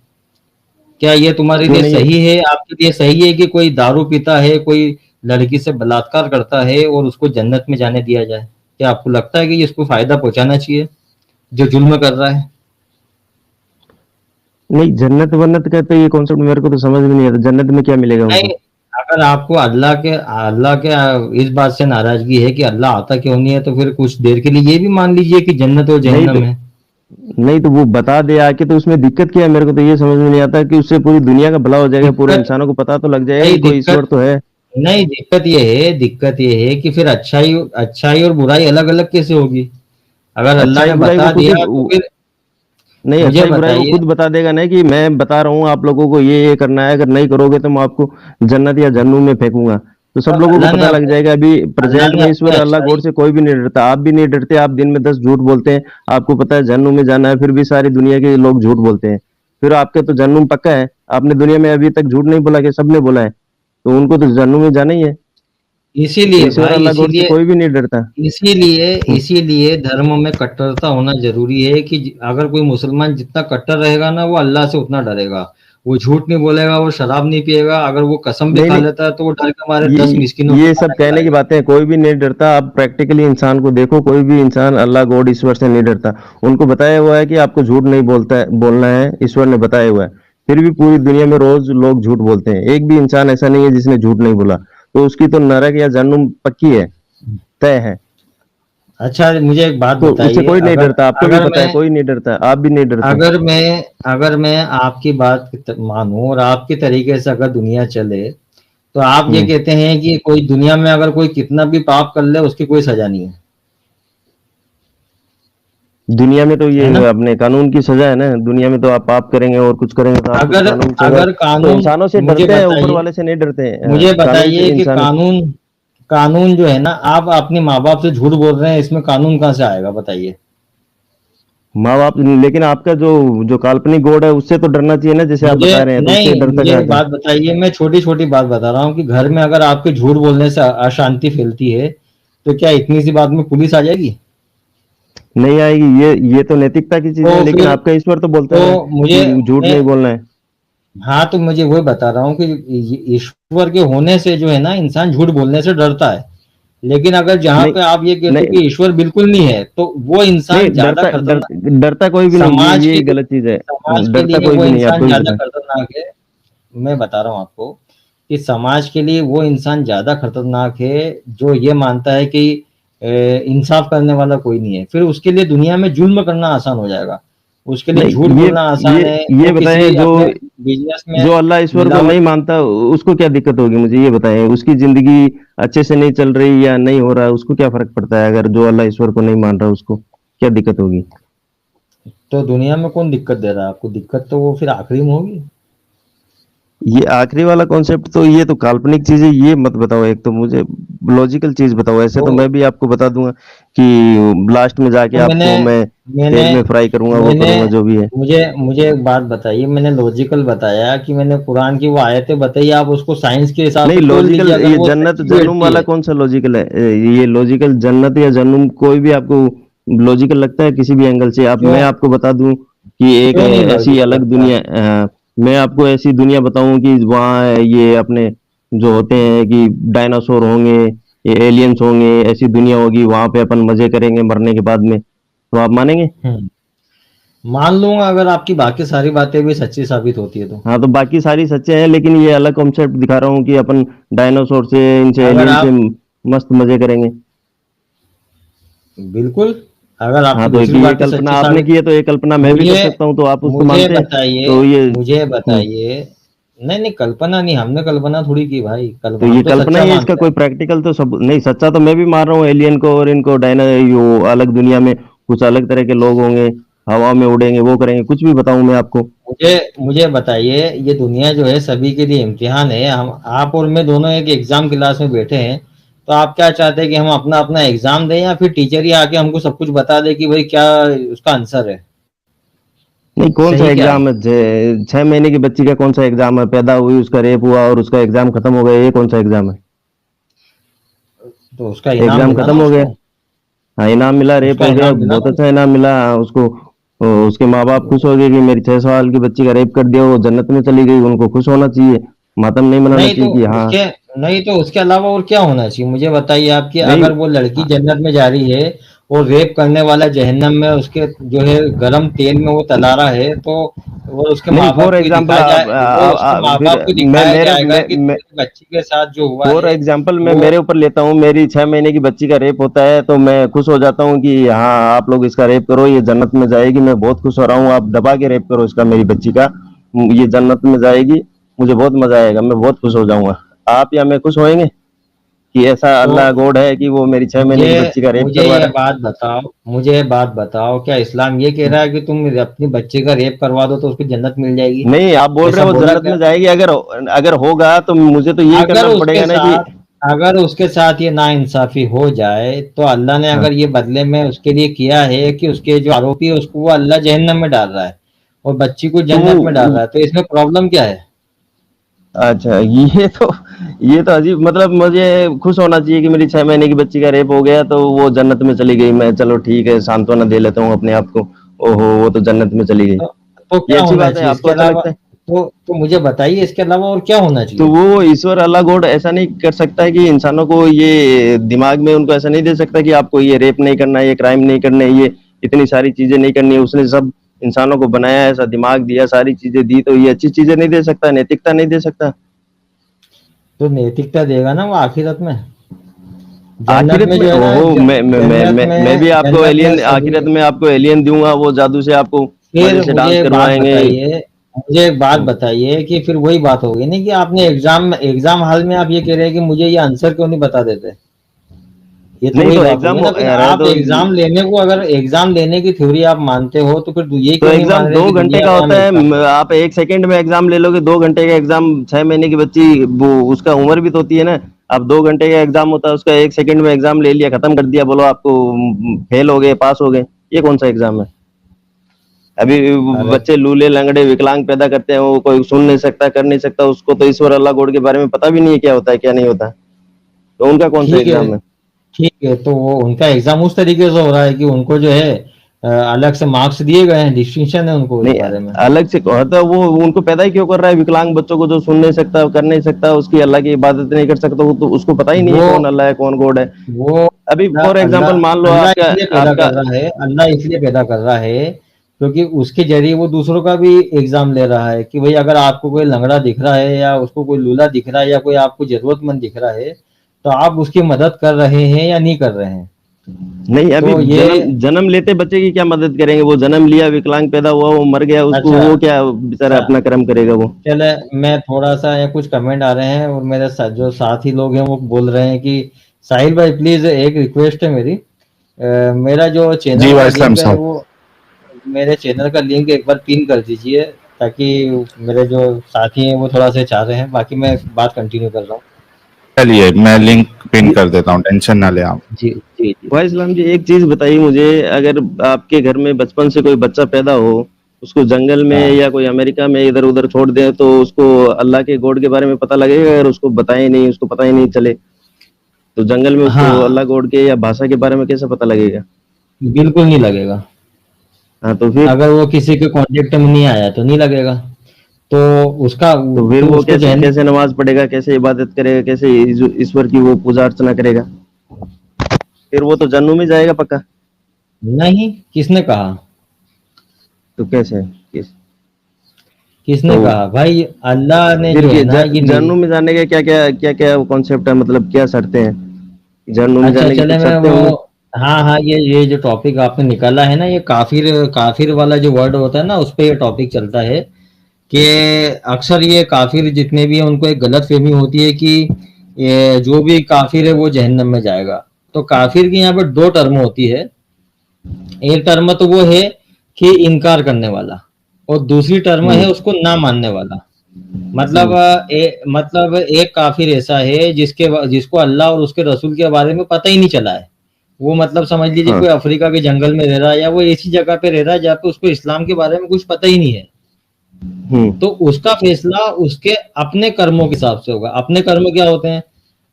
क्या ये तुम्हारे क्यों लिए नहीं? सही है? आपके लिए सही है कि कोई दारू पीता है, कोई लड़की से बलात्कार करता है और उसको जन्नत में जाने दिया जाए? क्या आपको लगता है कि इसको फायदा पहुंचाना चाहिए जो जुल्म कर रहा है? नहीं, जन्नत वन्नत का तो ये कॉन्सेप्ट मेरे को तो समझ में नहीं आता। जन्नत में क्या मिलेगा नहीं, उनको? अगर आपको अल्लाह के इस बात से नाराजगी है कि अल्लाह आता क्यों नहीं है, तो फिर कुछ देर के लिए ये भी मान लीजिए कि जन्नत और नहीं तो जहन्नम है। नहीं तो वो बता दे आके, तो उसमें दिक्कत क्या है? मेरे को तो ये समझ में नहीं आता कि उससे पूरी दुनिया का भला हो जाएगा, पूरे दिक्कत इंसानों को पता तो लग जाएगा नहीं कि कोई ईश्वर दिक्कत तो है। नहीं दिक्कत ये है कि फिर अच्छाई अच्छाई और बुराई अलग अलग कैसे होगी? अगर अल्लाह अच्छाई ने बुराई वो बता खुद दिया तो फिर नहीं, मुझे अच्छाई बुराई वो बताइए। खुद बता देगा ना कि मैं बता रहा हूँ आप लोगों को ये करना है, अगर नहीं करोगे तो मैं आपको जन्नत या जहन्नुम में फेंकूंगा। तो सब और लोगों को पता लग जाएगा। अभी अल्लाह प्रेजेंट ने में अपनी ईश्वर अल्लाह अच्छाई गॉड से कोई भी नहीं डरता। आप भी नहीं डरते, आप दिन में 10 झूठ बोलते हैं। आपको पता है जहन्नुम में जाना है, फिर भी सारी दुनिया के लोग झूठ बोलते हैं। फिर आपके तो जहन्नुम पक्का है। आपने दुनिया में अभी तक झूठ नहीं बोला कि सबने बोला है? तो उनको तो जहन्नुम में जाना ही है। तो इसीलिए ईश्वर भाई अल्लाह गॉड से इसीलिए कोई भी नहीं डरता। इसीलिए हम्म। इसीलिए धर्म में कट्टरता होना जरूरी है कि अगर कोई मुसलमान जितना कट्टर रहेगा ना वो अल्लाह से उतना डरेगा। वो झूठ नहीं बोलेगा, वो शराब नहीं पिएगा, अगर वो कसम भी नहीं खा नहीं, लेता है तो वो डर के मारे 10 मिस्किनों को ये सब खाना कहने की खिलाएगा। बातें हैं, कोई भी नहीं डरता। आप प्रैक्टिकली इंसान को देखो, कोई भी इंसान अल्लाह गॉड ईश्वर से नहीं डरता। उनको बताया हुआ है कि आपको झूठ नहीं बोलना है, ईश्वर ने बताया हुआ है। फिर भी पूरी दुनिया में रोज लोग झूठ बोलते हैं। एक भी इंसान ऐसा नहीं है जिसने झूठ नहीं बोला, तो उसकी तो नरक या जन्म पक्की है, तय है। अच्छा, मुझे एक बात तो उससे बताइए, कोई नहीं अगर डरता, आपको भी अगर पता है मैं कोई नहीं डरता, आप भी नहीं डरते। अगर मैं अगर मैं आपकी बात मानूं और आपके तरीके से अगर दुनिया चले, तो आप ये हम्म। कहते हैं कि कोई दुनिया में अगर कोई कितना भी पाप कर ले उसकी कोई सजा नहीं दुनिया में तो ये है ना? अपने कानून की सजा है ना। दुनिया में तो आप पाप करेंगे और कुछ करेंगे तो आपको अगर कानून की सजा है। अगर तो कानून इंसानों से मुझे डरते हैं, ऊपर बताइए वाले से नहीं डरते हैं। मुझे कानून से बताइए कि इंसान। कानून कानून जो है ना, आप अपने माँ बाप से झूठ बोल रहे हैं, इसमें कानून कहाँ से आएगा बताइए? माँ बाप, लेकिन आपका जो जो काल्पनिक गॉड है उससे तो डरना चाहिए ना, जैसे आप मुझे बता रहे हैं, तो उससे नहीं, डरता मुझे कहाँ एक से है? बात बताइए, मैं छोटी छोटी बात बता रहा हूँ कि घर में अगर आपके झूठ बोलने से अशांति फैलती है, तो क्या इतनी सी बात में पुलिस आ जाएगी? नहीं आएगी। ये तो नैतिकता की चीजें हैं, तो लेकिन फिर आपका ईश्वर तो बोलता तो है मुझे कि झूठ मैं नहीं बोलना है। हाँ, तो मुझे वही बता रहा हूँ कि ईश्वर के होने से जो है ना, इंसान झूठ बोलने से डरता है। लेकिन अगर जहाँ नहीं पे आप ये कहते हो नहीं कि ईश्वर बिल्कुल नहीं है, तो वो नहीं, इंसान ज्यादा खतरनाक डरता कोई भी नहीं, समाज ये के गलत चीज है। समाज के डरता लिए कोई वो भी नहीं, इंसान आपको भी ज्यादा पता है। खतरनाक है। मैं बता रहा हूँ आपको कि समाज के लिए वो इंसान ज्यादा खतरनाक है जो ये मानता है कि इंसाफ करने वाला कोई नहीं है। फिर उसके लिए दुनिया में जुल्म करना आसान हो जाएगा, उसके लिए झूठ नहीं, बोलना ये आसान है, ये वो बताएं, किसी जो अपने बिजनेस में जो अल्लाह ईश्वर को नहीं मिलावट। मानता उसको क्या दिक्कत होगी, मुझे ये बताएं। उसकी जिंदगी अच्छे से नहीं चल रही या नहीं हो रहा, उसको क्या फर्क पड़ता है? अगर जो अल्लाह ईश्वर को नहीं मान रहा, उसको क्या दिक्कत होगी? तो दुनिया में कौन दिक्कत दे रहा है आपको? दिक्कत तो वो फिर आखिरी में होगी। ये आखिरी वाला कॉन्सेप्ट तो, ये तो काल्पनिक चीज है। ये मत बताओ, एक तो मुझे लॉजिकल चीज बताओ। ऐसे तो तो मैं भी आपको बता दूंगा कि लास्ट में जाके तो मैंने आपको मैं मैंने तेल में फ्राई करूंगा, वो मैंने करूंगा, जो भी है। मुझे मुझे एक बात बताइए, मैंने लॉजिकल बताया कि मैंने कुरान की वो आयतें बताई, आप उसको साइंस के हिसाब नहीं, से तोल लीजिए, लॉजिकल, अगर ये वो जन्नत सच्ची जन्नुम बैठती वाला है। कौन सा लॉजिकल है? ये लॉजिकल जन्नत या जन्नुम कोई भी आपको लॉजिकल लगता है किसी भी एंगल से? आप, क्यों मैं आपको बता दूं कि एक क्यों नहीं ऐसी लॉजिकल अलग लगता दुनिया, है? मैं आपको ऐसी दुनिया बताऊं कि वहाँ ये अपने जो होते हैं कि डायनासोर होंगे, ये एलियंस होंगे, ऐसी दुनिया होगी, वहां पे अपन मजे करेंगे मरने के बाद में, तो आप मानेंगे? हम्म, मान लूंगा अगर आपकी बाकी सारी बातें भी सच्ची साबित होती है तो। हाँ, तो बाकी सारी सच्चे हैं, लेकिन ये अलग कॉन्सेप्ट दिखा रहा हूँ कि अपन डायनासोर से, इनसे, अगर एलियन से आप मस्त मजे करेंगे। बिल्कुल, अगर हाँ, आपकी तो एक दूसरी ये बातें कल्पना सच्ची आपने साबित। की है, तो ये कल्पना मैं भी कर मुझे सकता हूँ, तो आप उसको मुझे मानते हैं? बताइए तो ये मुझे हम्म, बताइए नहीं नहीं, कल्पना नहीं, हमने कल्पना थोड़ी की भाई, कल तो हम ये तो कल्पना सच्चा ही है, इसका मानते कोई हैं। प्रैक्टिकल तो सब नहीं। सच्चा तो मैं भी मान रहा हूँ, एलियन को और इनको, डायना यो अलग दुनिया में कुछ अलग तरह के लोग होंगे, हवा में उड़ेंगे, वो करेंगे, कुछ भी बताऊं मैं आपको? मुझे मुझे बताइए, ये दुनिया जो है सभी के लिए इम्तिहान है। हम आप और मैं दोनों एक एग्जाम क्लास में बैठे हैं, तो आप क्या चाहते हैं कि हम अपना अपना एग्जाम दें, या फिर टीचर ही आके हमको सब कुछ बता दे कि भाई क्या उसका आंसर है? नहीं, कौन सा सही क्या एग्जाम है? है? 6 महीने की बच्ची का कौन सा एग्जाम है? पैदा हुई, उसका रेप हुआ और उसका एग्जाम खत्म हो गया, ये कौन सा एग्जाम है? तो उसका इनाम एग्जाम मिला ना खत्म हो गया। उसको। हाँ, इनाम मिला, रेप उसका हो गया, इनाम मिला बहुत ना अच्छा इनाम मिला उसको। उसके माँ बाप खुश हो गए कि मेरी 6 साल की बच्ची का रेप कर दिया, वो जन्नत में चली गई। उनको खुश होना चाहिए, मातम नहीं मनाना नहीं तो चाहिए कि हाँ। उसके नहीं तो उसके अलावा और क्या होना चाहिए? मुझे बताइए आपकी, नहीं, अगर वो लड़की जन्नत में जा रही है और रेप करने वाला जहन्नम में उसके जो है गरम तेल में वो तला रहा है, तो वो उसके नहीं, माँ बाप फॉर को एग्जाम्पल, दिखाया जाए, वो उसके माँ फिर बाप को मैं दिखाया मेरे जाएगा कि तुम्हारी बच्ची के साथ जो हुआ फॉर है एग्जाम्पल मैं वो। मेरे ऊपर लेता हूँ। मेरी 6 महीने की बच्ची का रेप होता है, तो मैं खुश हो जाता हूँ कि हाँ, आप लोग इसका रेप करो, ये जन्नत में जाएगी। मैं बहुत खुश हो रहा हूँ, आप दबा के रेप करो इसका, मेरी बच्ची का, ये जन्नत में जाएगी, मुझे बहुत मजा आएगा, मैं बहुत खुश हो जाऊंगा। आप या मैं खुश होएंगे कि ऐसा तो अल्लाह गॉड है कि वो मेरी 6 महीने मुझे की बच्ची का रेप मुझे करवा ये रहा है? बात बताओ मुझे ये बात बताओ, क्या इस्लाम ये कह रहा है कि तुम अपनी बच्चे का रेप करवा दो तो उसको जन्नत मिल जाएगी? नहीं, आप बोल रहे ऐसा हो वो बोला जन्नत क्या? में जाएगी। अगर अगर होगा तो मुझे तो यही अगर करना उसके पड़ेगा ना कि। साथ अगर उसके साथ ये नाइंसाफी हो जाए, तो अल्लाह ने हाँ, अगर ये बदले में उसके लिए किया है कि उसके जो आरोपी है उसको वो अल्लाह जहन्नम में डाल रहा है और बच्ची को तो जन्नत में डाल रहा है, तो इसमें प्रॉब्लम क्या है? अच्छा, ये तो अजीब, मतलब मुझे खुश होना चाहिए कि मेरी 6 महीने की बच्ची का रेप हो गया तो वो जन्नत में चली गई। मैं, चलो ठीक है, सांत्वना दे लेता हूँ अपने आप को। ओहो, वो तो जन्नत में चली गई। तो ये क्या अच्छी होना बात है, चाहिए आपको इसके अच्छा अलावा? लगता है? तो मुझे बताइए इसके अलावा और क्या होना तो चाहिए? वो ईश्वर अल्लाह गॉड ऐसा नहीं कर सकता है कि इंसानों को ये दिमाग में उनको ऐसा नहीं दे सकता कि आपको ये रेप नहीं करना है, ये क्राइम नहीं करना है, ये इतनी सारी चीजें नहीं करनी है। उसने सब इंसानों को बनाया, ऐसा दिमाग दिया, सारी चीजें दी, तो ये अच्छी चीजें नहीं दे सकता, नैतिकता नहीं दे सकता? तो नैतिकता देगा ना वो आखिरत में। जन्नत आखिरत में में जो है ना, ओहो, मैं भी आपको जन्नत में एलियन, सभी। आखिरत में आपको एलियन दूंगा, वो जादू से आपको फिर मजे से मुझे डांस एक बात करवाएंगे। बताइए, मुझे एक बात बताइए कि फिर वही बात होगी नहीं कि आपने एग्जाम हॉल में आप ये कह रहे हैं कि मुझे ये आंसर क्यों नहीं बता देते। ये तो नहीं वही तो बात एग्जाम होगी ना, फिर रहे आप तो एग्जाम लेने को, अगर एग्जाम लेने की थ्योरी आप मानते हो तो फिर ये तो क्यों नहीं एग्जाम मान रहे दो कि घंटे दुनिया का में हम होता है। एग्जाम लें। आप 1 सेकंड में एग्जाम ले लोगे, 2 घंटे का एग्जाम, 6 महीने की बच्ची, वो उसका उम्र भी तो होती है ना। आप 2 घंटे का एग्जाम होता है, उसका 1 सेकंड में एग्जाम ले लिया, खत्म कर दिया, बोलो आपको फेल हो गए, पास हो गए। ये कौन सा एग्जाम है? अभी अरे बच्चे लूले लंगड़े विकलांग पैदा करते हैं, वो कोई सुन नहीं सकता, कर नहीं सकता, उसको तो ईश्वर अल्लाह गॉड के बारे में पता भी नहीं है क्या होता है क्या नहीं होता, तो उनका कौन सा ठीक है, एग्जाम है? ठीक है, तो वो उनका एग्जाम उस तरीके से हो रहा है कि उनको जो है अलग से मार्क्स दिए गए हैं, डिस्टिंक्शन है उनको इस नहीं, बारे में। अलग से होता है वो, उनको पैदा ही क्यों कर रहा है विकलांग बच्चों को, जो सुन नहीं सकता, कर नहीं सकता, उसकी अल्लाह की इबादत नहीं कर सकता, वो तो उसको पता ही नहीं है वो कौन अल्लाह है कौन गॉड है। वो अभी अल्लाह फॉर एग्जाम्पल मान लो अल्लाह अल्लाह आपका इसलिए पैदा आपका कर रहा है, अल्लाह इसलिए पैदा कर रहा है क्योंकि उसके जरिए वो दूसरों का भी एग्जाम ले रहा है कि भाई अगर आपको कोई लंगड़ा दिख रहा है या उसको कोई लूला दिख रहा है या कोई आपको जरूरतमंद दिख रहा है तो आप उसकी मदद कर रहे हैं या नहीं कर रहे हैं। नहीं, अभी तो ये जन्म जन्म लेते बच्चे की क्या मदद करेंगे? वो जन्म लिया, विकलांग पैदा हुआ, वो मर गया, उसको अच्छा, वो क्या बेचारा अच्छा, अपना कर्म करेगा वो? चले, मैं थोड़ा सा या कुछ कमेंट आ रहे हैं और मेरे साथ जो साथी लोग हैं वो बोल रहे हैं कि साहिल भाई प्लीज एक रिक्वेस्ट है मेरी, मेरा जो जी चैनल का वाह इस्लाम लिंक है साहब। वो, मेरे चैनल का लिंक एक बार पिन कर दीजिए ताकि मेरे जो साथी हैं वो थोड़ा सा चाह रहे हैं, बाकी मैं बात कंटिन्यू कर रहा हूँ। चलिए मैं लिंक पिन जी कर देता हूँ, टेंशन ना ले आप। जी जी जी। भाई इस्लाम जी, एक चीज बताइए मुझे, अगर आपके घर में बचपन से कोई बच्चा पैदा हो, उसको जंगल में हाँ या कोई अमेरिका में इधर उधर छोड़ दे, तो उसको अल्लाह के गॉड के बारे में पता लगेगा? अगर उसको बताए नहीं, उसको पता ही नहीं चले, तो जंगल में उसको हाँ, अल्लाह गॉड के या भाषा के बारे में कैसे पता लगेगा? बिल्कुल नहीं लगेगा। हाँ, तो फिर अगर वो किसी के कांटेक्ट में नहीं आया तो नहीं लगेगा। तो उसका, तो फिर फिर वो उसको कैसे जहन, कैसे नमाज पढ़ेगा, कैसे इबादत करेगा, कैसे ईश्वर की वो पूजा अर्चना करेगा? फिर वो तो जन्नू में जाएगा पक्का। नहीं, किसने कहा? तो कैसे किस किसने तो कहा भाई? अल्लाह ने फिर जो है ना ये जन्नू में जाने के क्या क्या कॉन्सेप्ट है, मतलब क्या शर्तें हैं? जन्नू में अच्छा जाने की चले कुछ मैं शर्तें वो, होंगी? हाँ हाँ, ये जो टॉपिक आपने निकाला है ना, ये काफिर काफिर वाला जो वर्ड होता है ना उस पे ये टॉपिक चलता है कि अक्सर ये काफिर जितने भी हैं उनको एक गलत फहमी होती है कि ये जो भी काफिर है वो जहन्नम में जाएगा। तो काफिर की यहाँ पर दो टर्म होती है। एक टर्म तो वो है कि इनकार करने वाला, और दूसरी टर्म है हम्म उसको ना मानने वाला। मतलब हम्म मतलब एक काफिर ऐसा है जिसको अल्लाह और उसके रसूल के बारे में पता ही नहीं चला है। वो मतलब समझ लीजिए हाँ कोई अफ्रीका के जंगल में रह रहा है या वो ऐसी जगह पे रह रहा है जहाँ पे उसको इस्लाम के बारे में कुछ पता ही नहीं है। हम्म तो उसका फैसला उसके अपने कर्मों के हिसाब से होगा। अपने कर्म क्या होते हैं?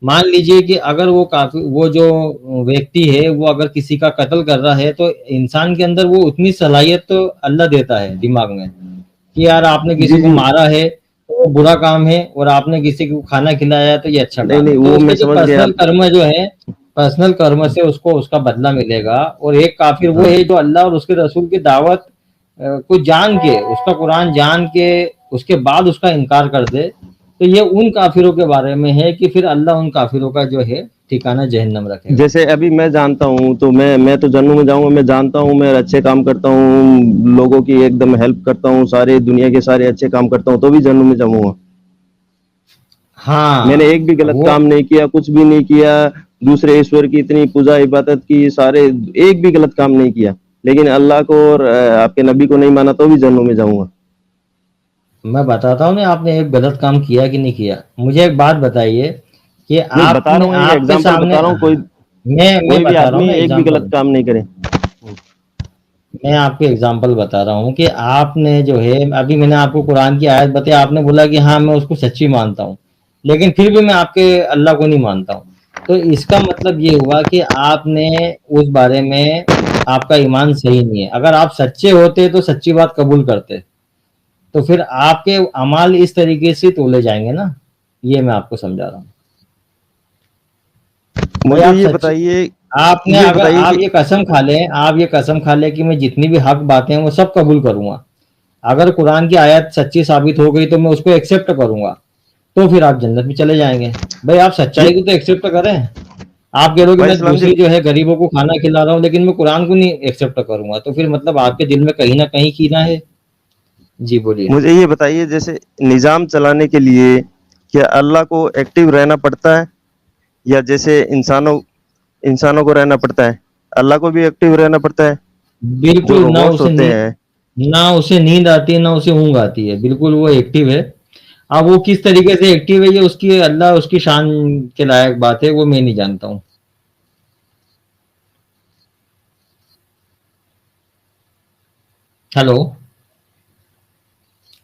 मान लीजिए कि अगर वो जो व्यक्ति है वो अगर किसी का कत्ल कर रहा है तो इंसान के अंदर वो उतनी सलाहियत तो अल्लाह देता है दिमाग में कि यार आपने जी किसी को जी। मारा है तो वो बुरा काम है और आपने किसी को खाना खिलाया है तो ये अच्छा नहीं काम है। नहीं, तो वो उसके मैं जो समझ गया। पर्सनल कर्म जो है, पर्सनल कर्म से उसको उसका बदला मिलेगा। और एक काफिर वो हाँ है जो अल्लाह और उसके रसूल की दावत को जान के, उसका कुरान जान के उसके बाद उसका इनकार कर दे, तो ये उन काफिरों के बारे में है कि फिर अल्लाह उन काफिरों का जो है ठिकाना जहन्नम रखेगा। जैसे अभी मैं जानता हूँ, तो मैं तो जन्नू में जाऊंगा, मैं जानता हूँ, मैं अच्छे काम करता हूँ, लोगों की एकदम हेल्प करता हूँ, सारे दुनिया के सारे अच्छे काम करता हूँ, तो भी जन्नू में जाऊंगा। मैंने हाँ एक भी गलत वो, काम नहीं किया, कुछ भी नहीं किया, दूसरे ईश्वर की इतनी पूजा इबादत की, सारे एक भी गलत काम नहीं किया, लेकिन अल्लाह को और आपके नबी को नहीं माना, तो भी जन्नू में जाऊंगा। मैं बताता हूँ ना आपने एक गलत काम किया कि नहीं किया। मुझे एक बात बताइए कि नहीं, बता रहा आपने हूँ, एक आपके एग्जाम्पल सामने, बता रहा हूँ, मैं कोई भी बता रहा हूँ आदमी ना एक भी गलत एग्जाम्पल, काम नहीं करे। मैं आपको एग्जाम्पल बता रहा हूँ कि आपने जो है, अभी मैंने आपको कुरान की आयत बताई, आपने बोला कि हाँ मैं उसको सच्ची मानता हूँ, लेकिन फिर भी मैं आपके अल्लाह को नहीं मानता हूँ। तो इसका मतलब ये हुआ कि आपने उस बारे में, आपका ईमान सही नहीं है। अगर आप सच्चे होते तो सच्ची बात कबूल करते। तो फिर आपके अमाल इस तरीके से तोले जाएंगे ना, ये मैं आपको समझा रहा हूँ। भाई मुझे आप ये सच, बताइए आपने ये अगर बताइए आप कि ये कसम खा लें, आप ये कसम खा लें कि मैं जितनी भी हक बातें हैं वो सब कबूल करूंगा, अगर कुरान की आयत सच्ची साबित हो गई तो मैं उसको एक्सेप्ट करूंगा, तो फिर आप जन्नत में चले जाएंगे। भाई आप ये सच्चाई को तो एक्सेप्ट करें। आप कह रहे हो कि भाई मैं इस्लाम जी, दूसरी जो है गरीबों को खाना खिला रहा हूँ लेकिन मैं कुरान को नहीं एक्सेप्ट करूंगा, तो फिर मतलब आपके दिल में कहीं ना कहीं कीना है। जी बोलिए। मुझे ये बताइए जैसे निज़ाम चलाने के लिए क्या अल्लाह को एक्टिव रहना पड़ता है या जैसे इंसानों को रहना पड़ता है? अल्लाह को भी एक्टिव रहना पड़ता है। जो बिल्कुल, रोबोट्स होते हैं, ना उसे नींद आती है ना उसे ऊँघ आती है, बिल्कुल वो एक्टिव है। अब वो किस तरीके से एक्टिव है ये उसकी अल्लाह उसकी शान के लायक बात है, वो मैं नहीं जानता हूँ। हेलो,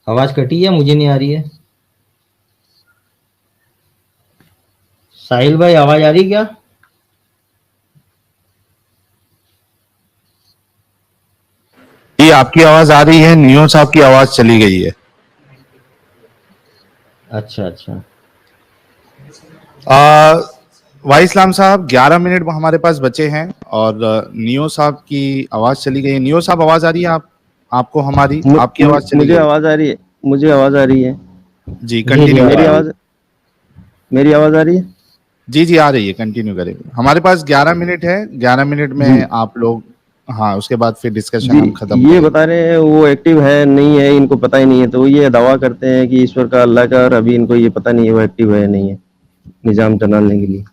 आवाज़ कटी है, मुझे नहीं आ रही है। साहिल भाई आवाज़ आ रही है क्या? जी आपकी आवाज आ रही है, नियो साहब की आवाज चली गई है। अच्छा, अच्छा। वाई इस्लाम साहब 11 मिनट हमारे पास बचे हैं और नियो साहब की आवाज चली गई है। नियो साहब आवाज आ रही है आपको हमारी? आपकी आवाज चली मुझे गई। आवाज़ आ रही है, मुझे आवाज़ आ रही है। जी जी, जी, कंटिन्यू अब मेरी आ करिए। रही है। आवाज़ मेरी आवाज़ आ रही है? जी जी आ रही है, कंटिन्यू करेंगे। हमारे पास 11 मिनट है, 11 मिनट में जी, आप लोग, हाँ उसके बाद फिर डिस्कशन जी, हम खत्म ये करेंगे। बता रहे हैं वो एक्टिव है, नहीं है, इनको पता ही नहीं है, तो ये दावा करते हैं कि ईश्वर का, अल्लाह का, और अभी इनको ये पता नहीं है वो एक्टिव है या नहीं है, निज़ाम चलाने के लिए।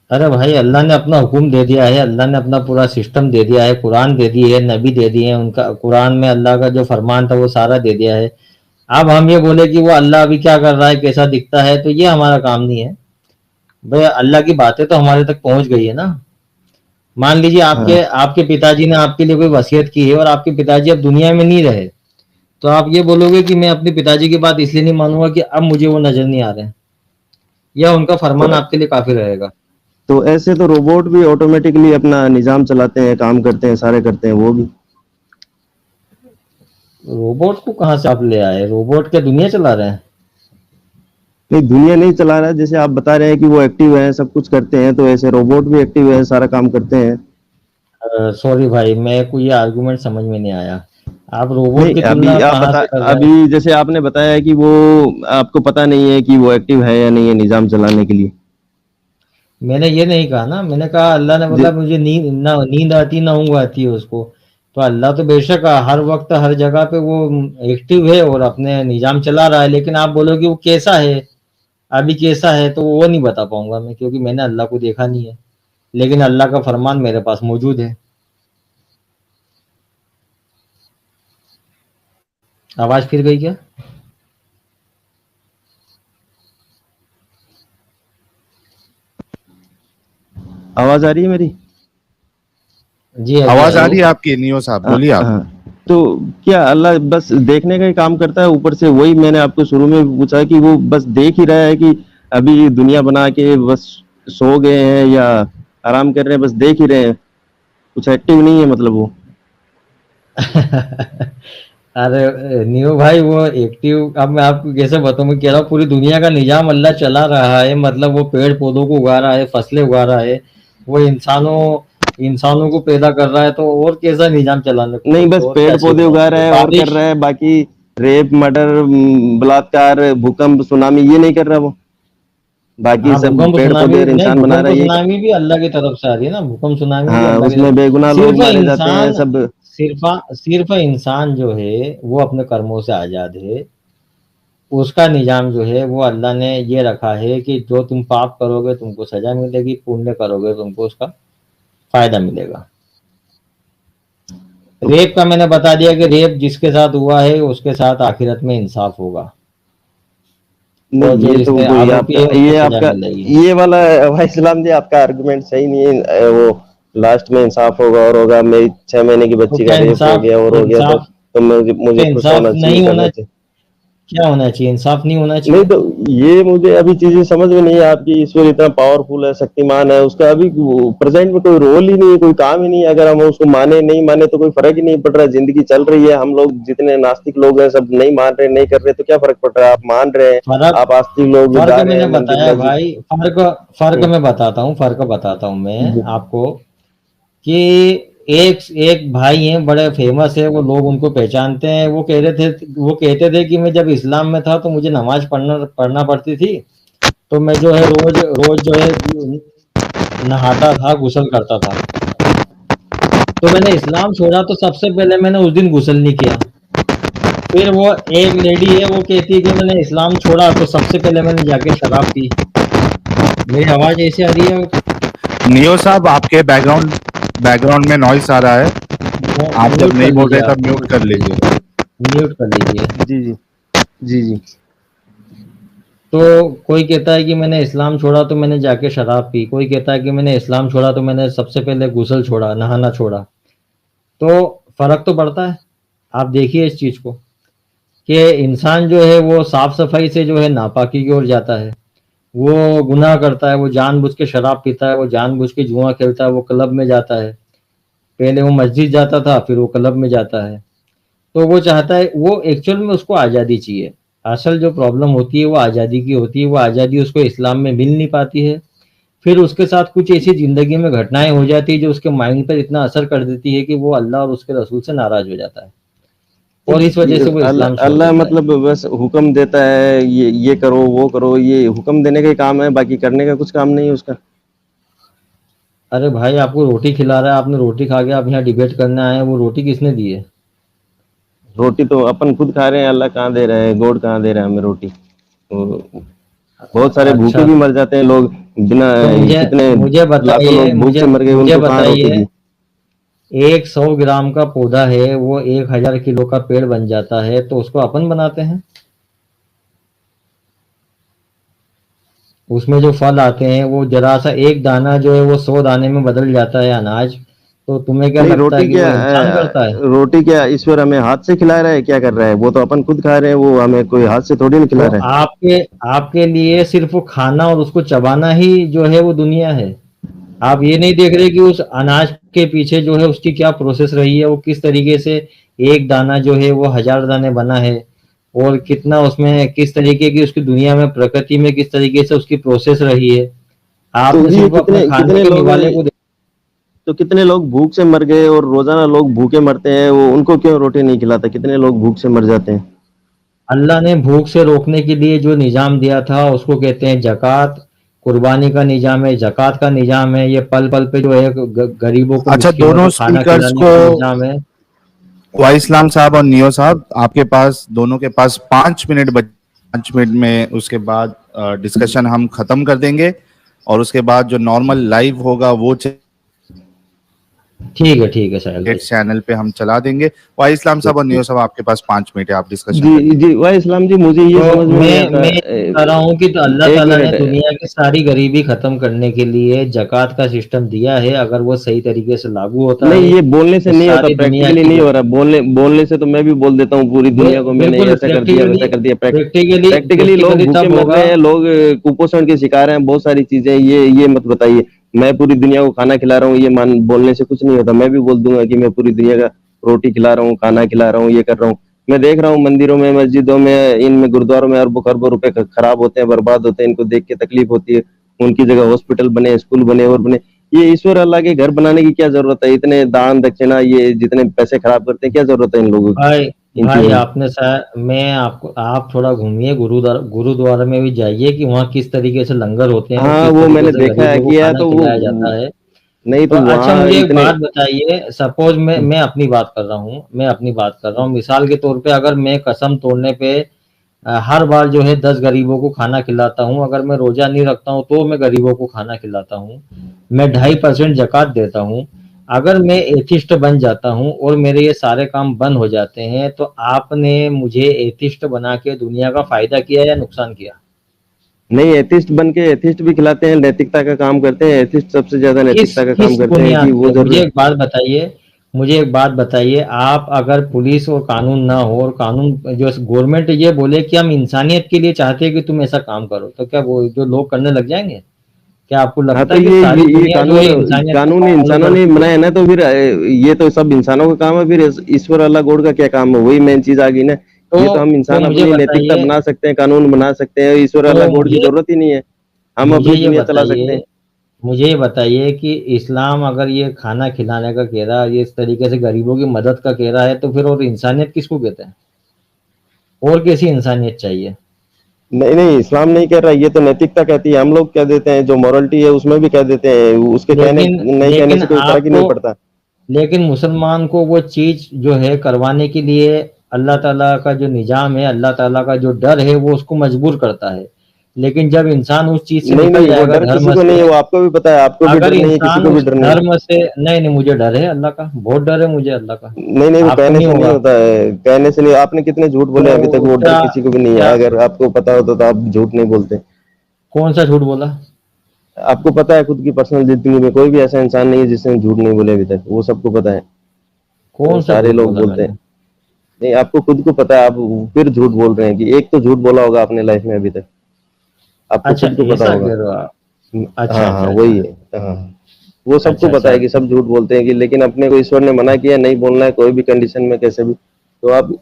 अरे भाई अल्लाह ने अपना हुक्म दे दिया है, अल्लाह ने अपना पूरा सिस्टम दे दिया है, कुरान दे दी है, नबी दे दिए हैं, उनका कुरान में अल्लाह का जो फरमान था वो सारा दे दिया है। अब हम ये बोले कि वो अल्लाह अभी क्या कर रहा है, कैसा दिखता है, तो ये हमारा काम नहीं है। भाई अल्लाह की बातें तो हमारे तक पहुंच गई है ना। मान लीजिए हाँ, आपके आपके पिताजी ने आपके लिए कोई वसीयत की है और आपके पिताजी अब दुनिया में नहीं रहे, तो आप ये बोलोगे कि मैं अपने पिताजी की बात इसलिए नहीं मानूंगा कि अब मुझे वो नजर नहीं आ रहे हैं, या उनका तो फरमान आपके लिए काफी रहेगा। तो ऐसे तो रोबोट भी ऑटोमेटिकली अपना निज़ाम चलाते हैं, काम करते हैं, सारे करते हैं वो भी। रोबोट को कहाँ से आप ले आए? रोबोट क्या दुनिया चला रहे हैं? नहीं, दुनिया नहीं चला रहा है, जैसे आप बता रहे हैं कि वो एक्टिव है, सब कुछ करते हैं, तो ऐसे रोबोट भी एक्टिव है, सारा काम करते हैं। सॉरी भाई, मेरे को ये आर्गुमेंट समझ में नहीं आया। आप रोबोट नहीं, की अभी तुलना आप कहाँ बता, से कर रहे हैं? अभी जैसे आपने बताया कि वो आपको पता नहीं है कि वो एक्टिव है या नहीं है निज़ाम चलाने के लिए। मैंने ये नहीं कहा ना, मैंने कहा अल्लाह ने बोला जे- मुझे नींद आती ना ऊँघ आती है उसको। तो अल्लाह तो बेशक हर वक्त हर जगह पे वो एक्टिव है और अपने निज़ाम चला रहा है, लेकिन आप बोलोगे वो कैसा है, अभी कैसा है, तो वो नहीं बता पाऊंगा मैं, क्योंकि मैंने अल्लाह को देखा नहीं है। लेकिन अल्लाह का फरमान मेरे पास मौजूद है। आवाज़ फिर गई क्या? आवाज आ रही है मेरी? जी अभी आवाज आ आई। रही है आपकी नियो साहब, हाँ, बोलिए आप। हाँ। तो क्या अल्लाह बस देखने का ही काम करता है ऊपर से? वही मैंने आपको शुरू में भी पूछा कि वो बस देख ही रहा है कि अभी दुनिया बना के बस सो गए हैं या आराम कर रहे हैं, बस देख ही रहे हैं, कुछ एक्टिव नहीं है मतलब वो। अरे न्यू भाई वो एक्टिव, अब मैं आपको कैसे बताऊं, मैं कह रहा हूँ पूरी दुनिया का निजाम अल्लाह चला रहा है, मतलब वो पेड़ पौधों को उगा रहा है, फसलें उगा रहा है, वो इंसानों को पैदा कर रहा है, तो और कैसा निजाम चलाने को नहीं, बोलते बस हो, और पेड़ क्या चाहिए पौधे उगा आपको? रहा है और कर बारिश। रहा है, बाकी रेप, मर्डर, बलात्कार, भूकंप, सुनामी ये नहीं कर रहा वो। बाकी हाँ, सब भूकंप पेड़ सुनामी पौधे और नहीं, इंसान बना रहा भूकंप है ये। सुनामी भी अल्लाह की तरफ से आ रही है ना, भूकंप सुनामी भी हाँ, अल्लाह की उसमें तरफ। बेगुनाह लोग सिर्फ मारे जाते हैं इंसान सब। सिर्फ इंसान जो है वो अपने कर्मों से आजाद है। उसका निजाम जो है वो अल्लाह ने ये रखा है कि जो तुम पाप करोगे तुमको सजा मिलेगी, पुण्य करोगे तुमको उसका फायदा मिलेगा। रेप का मैंने बता दिया कि रेप जिसके साथ हुआ है उसके साथ आखिरत में इंसाफ होगा, और नहीं, जो ये तो इसमें कोई आरोपी आपका है उसको ये सजा आपका मिलेगी। ये वाला भाई इस्लाम जी, आपका आर्गुमेंट सही नहीं है। वो लास्ट में इंसाफ होगा और होगा, मेरी 6 महीने की तो बच्ची का क्या रेप हो इंसाफ गया और हो गया, इंसाफ तो मुझे क्या खुश इंसाफ होना चाहिए, नहीं करना होना? चाहिए। क्या होना चाहिए, इंसाफ नहीं होना नहीं चाहिए? तो ये मुझे अभी चीजें समझ में नहीं है आपकी। ईश्वर इतना पावरफुल है, शक्तिमान है, उसका अभी प्रेजेंट में कोई रोल ही नहीं है, कोई काम ही नहीं है। अगर हम उसको माने नहीं माने तो कोई फर्क ही नहीं पड़ रहा है, जिंदगी चल रही है। हम लोग जितने नास्तिक लोग हैं सब नहीं मान रहे, नहीं कर रहे, तो क्या फर्क पड़ रहा है? आप मान रहे हैं, फर्क आप आस्तिक लोग फर्क जा रहे मैंने हैं मंदिर बताया मस्जिद। भाई, फर्क फर्क हम्म, मैं बताता हूँ, फर्क बताता हूँ मैं जी आपको कि एक एक भाई हैं, बड़े फेमस है, वो लोग उनको पहचानते हैं। वो कह रहे थे, वो कहते थे कि मैं जब इस्लाम में था तो मुझे नमाज पढ़ना पढ़ना पड़ती थी, तो मैं जो है रोज रोज जो है नहाता था, गुस्ल करता था। तो मैंने इस्लाम छोड़ा तो सबसे पहले मैंने उस दिन गुस्ल नहीं किया। फिर वो एक लेडी है, वो कहती है कि मैंने इस्लाम छोड़ा तो सबसे पहले मैंने जाके शराब पी। मेरी आवाज ऐसे आ रही है? नियो साहब, आपके बैकग्राउंड में नॉइस आ रहा है। आप जब म्यूट कर नहीं बोल लीजिए, रहे आप तब म्यूट कर लीजिए। म्यूट कर लीजिए। जी जी जी जी। तो कोई कहता है कि मैंने इस्लाम छोड़ा तो मैंने जाके शराब पी, कोई कहता है कि मैंने इस्लाम छोड़ा तो मैंने सबसे पहले गुस्ल छोड़ा, नहाना छोड़ा। तो फर्क तो पड़ता है। आप देखिए इस चीज को कि इंसान जो है वो साफ सफाई से जो है नापाकी की ओर जाता है, वो गुनाह करता है, वो जानबूझ के शराब पीता है, वो जानबूझ के जुआ खेलता है, वो क्लब में जाता है। पहले वो मस्जिद जाता था, फिर वो क्लब में जाता है। तो वो चाहता है, वो एक्चुअल में उसको आज़ादी चाहिए। असल जो प्रॉब्लम होती है वो आज़ादी की होती है, वो आज़ादी उसको इस्लाम में मिल नहीं पाती है। फिर उसके साथ कुछ ऐसी ज़िंदगी में घटनाएँ हो जाती है जो उसके माइंड पर इतना असर कर देती है कि वो अल्लाह और उसके रसूल से नाराज़ हो जाता है, और इस वजह से वो इस्लाम अल्लाह छोड़ अल्लाह देता है। मतलब बस हुक्म देता है, ये करो वो करो, ये हुक्म देने का ही काम है, बाकी करने का कुछ काम नहीं है उसका। अरे भाई, आपको रोटी खिला रहा है, आपने रोटी खा के आप यहाँ डिबेट करने आए हैं, वो रोटी किसने दी है? रोटी तो अपन खुद खा रहे हैं, अल्लाह कहाँ दे रहा है? गॉड कहाँ दे रहा है हमें रोटी? तो बहुत सारे भूखे अच्छा, भी मर जाते हैं लोग बिना। तो मुझे कितने मुझे लाखों बताइए, लोग भूख से मर गए, मुझे उनको कहाँ रोटी बताइए, दी? एक 100 ग्राम का पौधा है, वो 1000 किलो का पेड़ बन जाता है, तो उसको अपन बनाते हैं। उसमें जो फल आते हैं वो जरा सा एक दाना जो है वो 100 दाने में बदल जाता है अनाज। तो तुम्हें क्या नहीं लगता है रोटी कि क्या वो इंसान करता है? रोटी क्या ईश्वर हमें हाथ से खिला रहा है? क्या कर रहा है? वो तो अपन खुद खा रहे हैं, वो हमें कोई हाथ से थोड़ी नहीं तो खिला रहा है। आपके आपके लिए सिर्फ वो खाना और उसको चबाना ही जो है वो दुनिया है। आप ये नहीं देख रहे कि उस अनाज के पीछे जो है उसकी क्या प्रोसेस रही है, वो किस तरीके से एक दाना जो है वो 1000 दाने बना है, और कितना उसमें किस तरीके की उसकी दुनिया में प्रकृति में किस तरीके से उसकी प्रोसेस रही है। तो आपने ये सिर्फ अपने कितने खाने कितने के लोग निवाले को तो कितने लोग भूख से मर गए, और रोजाना लोग भूखे मरते हैं, वो उनको क्यों रोटी नहीं खिलाता? कितने लोग भूख से मर जाते हैं। अल्लाह ने भूख से रोकने के लिए जो निज़ाम दिया था उसको कहते हैं ज़कात। कुर्बानी का निज़ाम है, ज़कात का निज़ाम है, ये पल-पल पे जो है गरीबों को, अच्छा, मिस्किनों दोनों को खाना स्पीकर्स खिलाने को, का निज़ाम है। वाइस इस्लाम साहब और नियो साहब, आपके पास दोनों के पास 5 मिनट 5 मिनट में उसके बाद डिस्कशन हम खत्म कर देंगे, और उसके बाद जो नॉर्मल लाइव होगा वो ठीक है साहिल भाई। चैनल पे हम चला देंगे। वाइस इस्लाम साहब और नियो साहब, आपके पास 5 मिनट है, आप डिस्कशन जी करिए। जी वाह इस्लाम जी, मुझे ये तो समझ में नहीं आता। मैं कह रहा हूँ कि तो अल्लाह एक ताला ने मिनट। दुनिया की सारी गरीबी खत्म करने के लिए ज़कात का सिस्टम दिया है। अगर वो सही तरीके से लागू होता नहीं, है ये बोलने से तो नहीं होता, सारी दुनिया प्रैक्टिकली की नहीं हो रहा। बोलने बोलने से तो मैं भी बोल देता हूँ पूरी दुनिया को, मैंने बिल्कुल ऐसा कर दिया प्रैक्टिकली, वैसा कर दिया। प्रैक्टिकली प्रैक्टिकली लोग प्रैक्टिकली भूखे तब मर होगा। रहे हैं, लोग कुपोषण के शिकार हैं, बहुत सारी चीजें। ये मत बताइए मैं पूरी दुनिया को खाना खिला रहा हूँ, ये मान बोलने से कुछ नहीं होता। मैं भी बोल दूंगा कि मैं पूरी दुनिया का रोटी खिला रहा हूँ, खाना खिला रहा हूँ, ये कर रहा हूँ। मैं देख रहा हूँ मंदिरों में, मस्जिदों में, इनमें गुरुद्वारों में अरबों खरबों रुपए खराब होते हैं, बर्बाद होते हैं। इनको देख के तकलीफ होती है। उनकी जगह हॉस्पिटल बने, स्कूल बने और बने। ये ईश्वर अल्लाह के घर बनाने की क्या जरूरत है? इतने दान दक्षिणा, ये जितने पैसे खराब करते हैं, क्या जरूरत है इन लोगों की भाई इन भाई चीजों की? आपने शायद, मैं आपको, आप थोड़ा घूमिए, गुरुद्वारा में भी जाइए कि वहाँ किस तरीके से लंगर होते हैं और हाँ किस वो तरीके मैंने से देखा है, गरीबों को किया है, खाना तो खिलाया जाता है। नहीं तो तो अच्छा, वहाँ मुझे एक इतने। बात बताइए, सपोज मैं अपनी बात कर रहा हूँ, मिसाल के तौर पे अगर मैं कसम तोड़ने पे हर बार जो है 10 गरीबों को खाना खिलाता हूँ, अगर मैं रोजा नहीं रखता हूँ तो मैं गरीबों को खाना खिलाता हूँ, मैं 2.5% ज़कात देता हूँ, अगर मैं एथिस्ट बन जाता हूँ और मेरे ये सारे काम बंद हो जाते हैं, तो आपने मुझे एथिस्ट बना के दुनिया का फायदा किया या नुकसान किया? नहीं, एथिस्ट बन के एथिस्ट भी खिलाते हैं, नैतिकता का काम करते हैं। एथिस्ट सबसे ज्यादा किस नैतिकता का काम किस करते हैं कि बुनियाद वो पे, मुझे जरूर। एक बात बताइए, मुझे एक बात बताइए, आप अगर पुलिस और कानून ना हो और कानून जो गवर्नमेंट ये बोले कि हम इंसानियत के लिए चाहते हैं कि तुम ऐसा काम करो, तो क्या वो जो लोग करने लग जाएंगे? क्या आपको हाँ, लगता तो है कि सारी ये दुनिया जो कानून है इंसानियत को कानून फॉलो इंसानों ने करती है? बनाया ना, तो फिर ये तो सब इंसानों का काम है, फिर ईश्वर अल्लाह गॉड का क्या काम है? वही मेन चीज आ गई ना। ये तो हम तो इंसान मुझे अपनी नैतिकता बताइए, बना सकते हैं, कानून बना सकते हैं, ईश्वर अल्लाह तो गॉड की मुझे जरूरत ही नहीं है। हम मुझे अपनी ये दुनिया चला सकते बताइए हैं। मुझे ये बताइए कि इस्लाम अगर ये खाना खिलाने का कह रहा है, ये इस तरीके से गरीबों की मदद का कह रहा है, तो फिर और इंसानियत किसको कहते हैं? और कैसी इंसानियत चाहिए? नहीं नहीं, इस्लाम नहीं कह रहा, ये तो नैतिकता कहती है। हम लोग कह देते हैं, जो मॉरलिटी है उसमें भी कह देते हैं, उसके कहने लेकिन नहीं कहने लेकिन से कोई फर्क ही आपको नहीं पड़ता। लेकिन मुसलमान को वो चीज़ जो है करवाने के लिए अल्लाह ताला का जो निज़ाम है, अल्लाह ताला का जो डर है, वो उसको मजबूर करता है। लेकिन जब इंसान उस चीज़ से नहीं निकल नहीं, वो जाएगा डर किसी धर्म को नहीं से, है, वो आपको भी पता है, आपको भी अगर डर नहीं है, किसी इंसान को भी उस डर नहीं है। धर्म से नहीं, नहीं मुझे डर है अल्लाह का, बहुत डर है मुझे अल्लाह का। नहीं नहीं, वो आपको कहने नहीं से नहीं होगा? होता है, कहने से नहीं। आपने कितने झूठ बोले अभी तक, तो वो डर क्या किसी को भी नहीं है। क्या अगर आपको पता होता तो आप झूठ नहीं बोलते। कौन सा झूठ बोला? आपको पता है खुद की पर्सनल जिंदगी में कोई भी ऐसा इंसान नहीं है जिसने झूठ नहीं बोले अभी तक, वो सबको पता है। और कौन सा सारे झूठ लोग बोला बोलते हैं। मैंने? नहीं, आपको खुद को पता है, आप फिर झूठ बोल रहे हैं कि एक तो झूठ बोला होगा आपने लाइफ में अभी तक, आपको अच्छा, खुद को पता ऐसा होगा। कह रहे हो आप? अच्छा, हाँ हाँ, अच्छा, वही अच्छा। है। हाँ, वो सबको अच्छा, पता अच्छा। है कि सब झूठ बोलते हैं, कि लेकिन अपने को ईश्वर ने मना किया नहीं बोलना है कोई भी कंडीशन में, कैसे भी। तो आप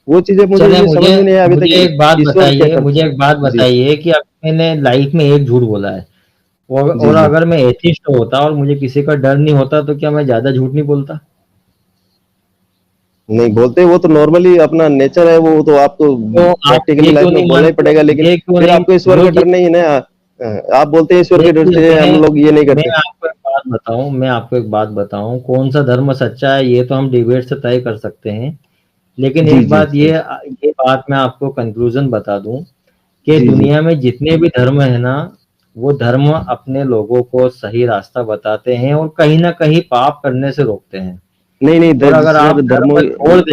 वो चीजें, मुझे चलिए, ये समझ मुझे में नहीं आया अभी मुझे तक एक बात ईश्वर क्या बताइए करता मुझे एक बात है। जी बताइए कि अगर मैंने लाइफ में एक झूठ बोला है, जी और जी। अगर मैं एथिस्ट होता और मुझे किसी का डर नहीं होता, तो क्या मैं ज़्यादा झूठ नहीं बोलता? नहीं बोलते, वो तो नॉर्मली अपना नेचर है, वो तो आपको तो आप प्रैक्टिकली ये लाइफ क्यों में नहीं बोलना ही मानते? पड़ेगा, लेकिन ये क्यों फिर नहीं आपको ईश्वर जो का चीज़ डर नहीं है ना। आप बोलते हैं ईश्वर के डर देखिए, से हम लोग ये नहीं मैं करते। आपको एक बात बताऊँ मैं आपको एक बात बताऊँ, कौन-सा धर्म सच्चा है, ये तो हम डिबेट से तय कर सकते हैं। लेकिन जी एक जी बात जी ये बात मैं आपको कन्क्लूज़न बता दूँ कि जी जी। दुनिया में जितने भी धर्म है ना, वो धर्म अपने लोगों को सही रास्ता बताते हैं और कहीं न कहीं पाप करने से रोकते हैं। नहीं नहीं, और अगर आप सर धर्मों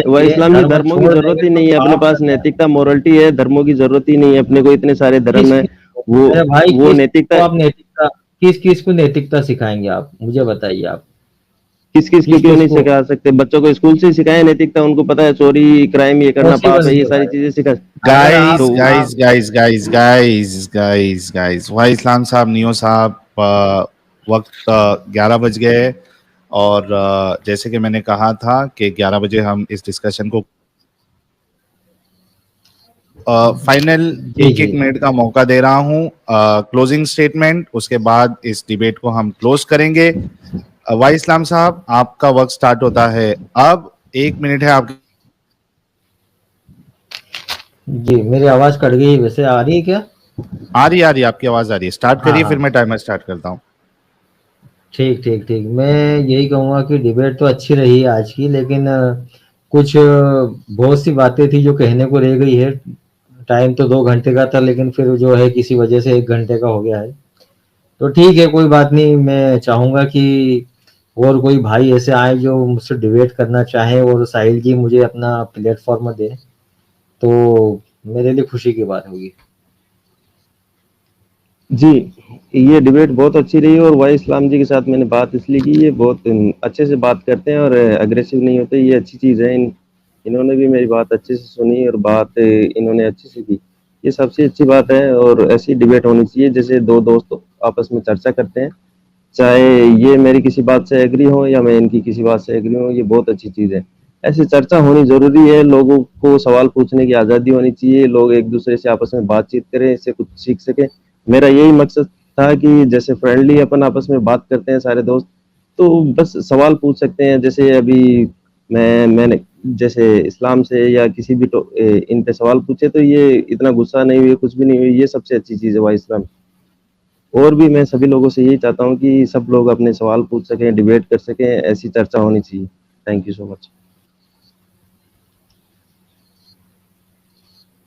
व इस्लाम की धर्म धर्मों की छोड़ जरूरत देंगे ही तो नहीं है। अपने पाप पास करना है। नैतिकता मोरलिटी है, धर्मों की जरूरत ही नहीं है अपने को। इतने सारे धर्म है। किस-किस को? वो अरे भाई, वो किस-किस को नैतिकता आप नैतिकता किस-किस को नैतिकता सिखाएँगे आप? मुझे बताइए आप। किस किस की क्यों किस-किस नहीं को? सिखा सकते? बच्चों को स्कूल से ही सिखाए नैतिकता, उनको पता है चोरी क्राइम ये करना पाप पॉसिबल है, नहीं ये है सारी भाई। चीजें सिखा। अगर गाइस आप तो गाइस आप guys guys guys guys guys भाई इस्लाम साहब, नियो साहब, वक्त 11 बज गए। और जैसे कि मैंने कहा था कि 11 बजे हम इस डिस्कशन को फाइनल जी, एक जी। एक मिनट का मौका दे रहा हूं, क्लोजिंग स्टेटमेंट, उसके बाद इस डिबेट को हम क्लोज करेंगे। वाई इस्लाम साहब, आपका वक्त स्टार्ट होता है अब। 1 मिनट है आपकी। जी, मेरी आवाज़ कट गई, वैसे आ रही है क्या? आ रही है, आपकी आवाज आ रही है। स्टार्ट हाँ, करिए, फिर हाँ। मैं टाइमर स्टार्ट करता हूँ। ठीक, ठीक, ठीक। मैं यही कहूँगा कि डिबेट तो अच्छी रही आज की, लेकिन कुछ बहुत सी बातें थी जो कहने को रह गई है। टाइम तो 2 घंटे का था, लेकिन फिर जो है किसी वजह से 1 घंटे का हो गया है। तो ठीक है, कोई बात नहीं। मैं चाहूँगा कि और कोई भाई ऐसे आए जो मुझसे डिबेट करना चाहें और साहिल जी मुझे अपना प्लेटफ़ॉर्म दें, तो मेरे लिए खुशी की बात होगी। जी, ये डिबेट बहुत अच्छी रही। और वाई इस्लाम जी के साथ मैंने बात इसलिए की, ये बहुत अच्छे से बात करते हैं और अग्रेसिव नहीं होते, ये अच्छी चीज़ है। इन्होंने भी मेरी बात अच्छे से सुनी और बात इन्होंने अच्छे से की, ये सबसे अच्छी बात है। और ऐसी डिबेट होनी चाहिए जैसे दो दोस्त आपस में चर्चा करते हैं, चाहे ये मेरी किसी बात से एग्री हो या मैं इनकी किसी बात से एग्री हूँ, ये बहुत अच्छी चीज़ है। ऐसी चर्चा होनी ज़रूरी है, लोगों को सवाल पूछने की आज़ादी होनी चाहिए, लोग एक दूसरे से आपस में बातचीत करें, इससे कुछ सीख सकें। मेरा यही मकसद था कि जैसे फ्रेंडली अपन आपस में बात करते हैं सारे दोस्त, तो बस सवाल पूछ सकते हैं। जैसे अभी मैंने जैसे इस्लाम से या किसी भी इन पे सवाल पूछे, तो ये इतना गुस्सा नहीं हुई, कुछ भी नहीं हुई, ये सबसे अच्छी चीज़ है भाई इस्लाम। और भी मैं सभी लोगों से यही चाहता हूँ कि सब लोग अपने सवाल पूछ सकें, डिबेट कर सकें, ऐसी चर्चा होनी चाहिए। Thank you so much.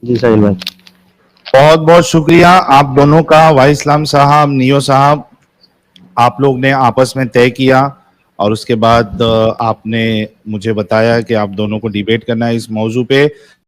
जी साहिल भाई। बहुत बहुत शुक्रिया आप दोनों का, वाई इस्लाम साहब, नियो साहब। आप लोग ने आपस में तय किया और उसके बाद आपने मुझे बताया कि आप दोनों को डिबेट करना है इस मौजू पे।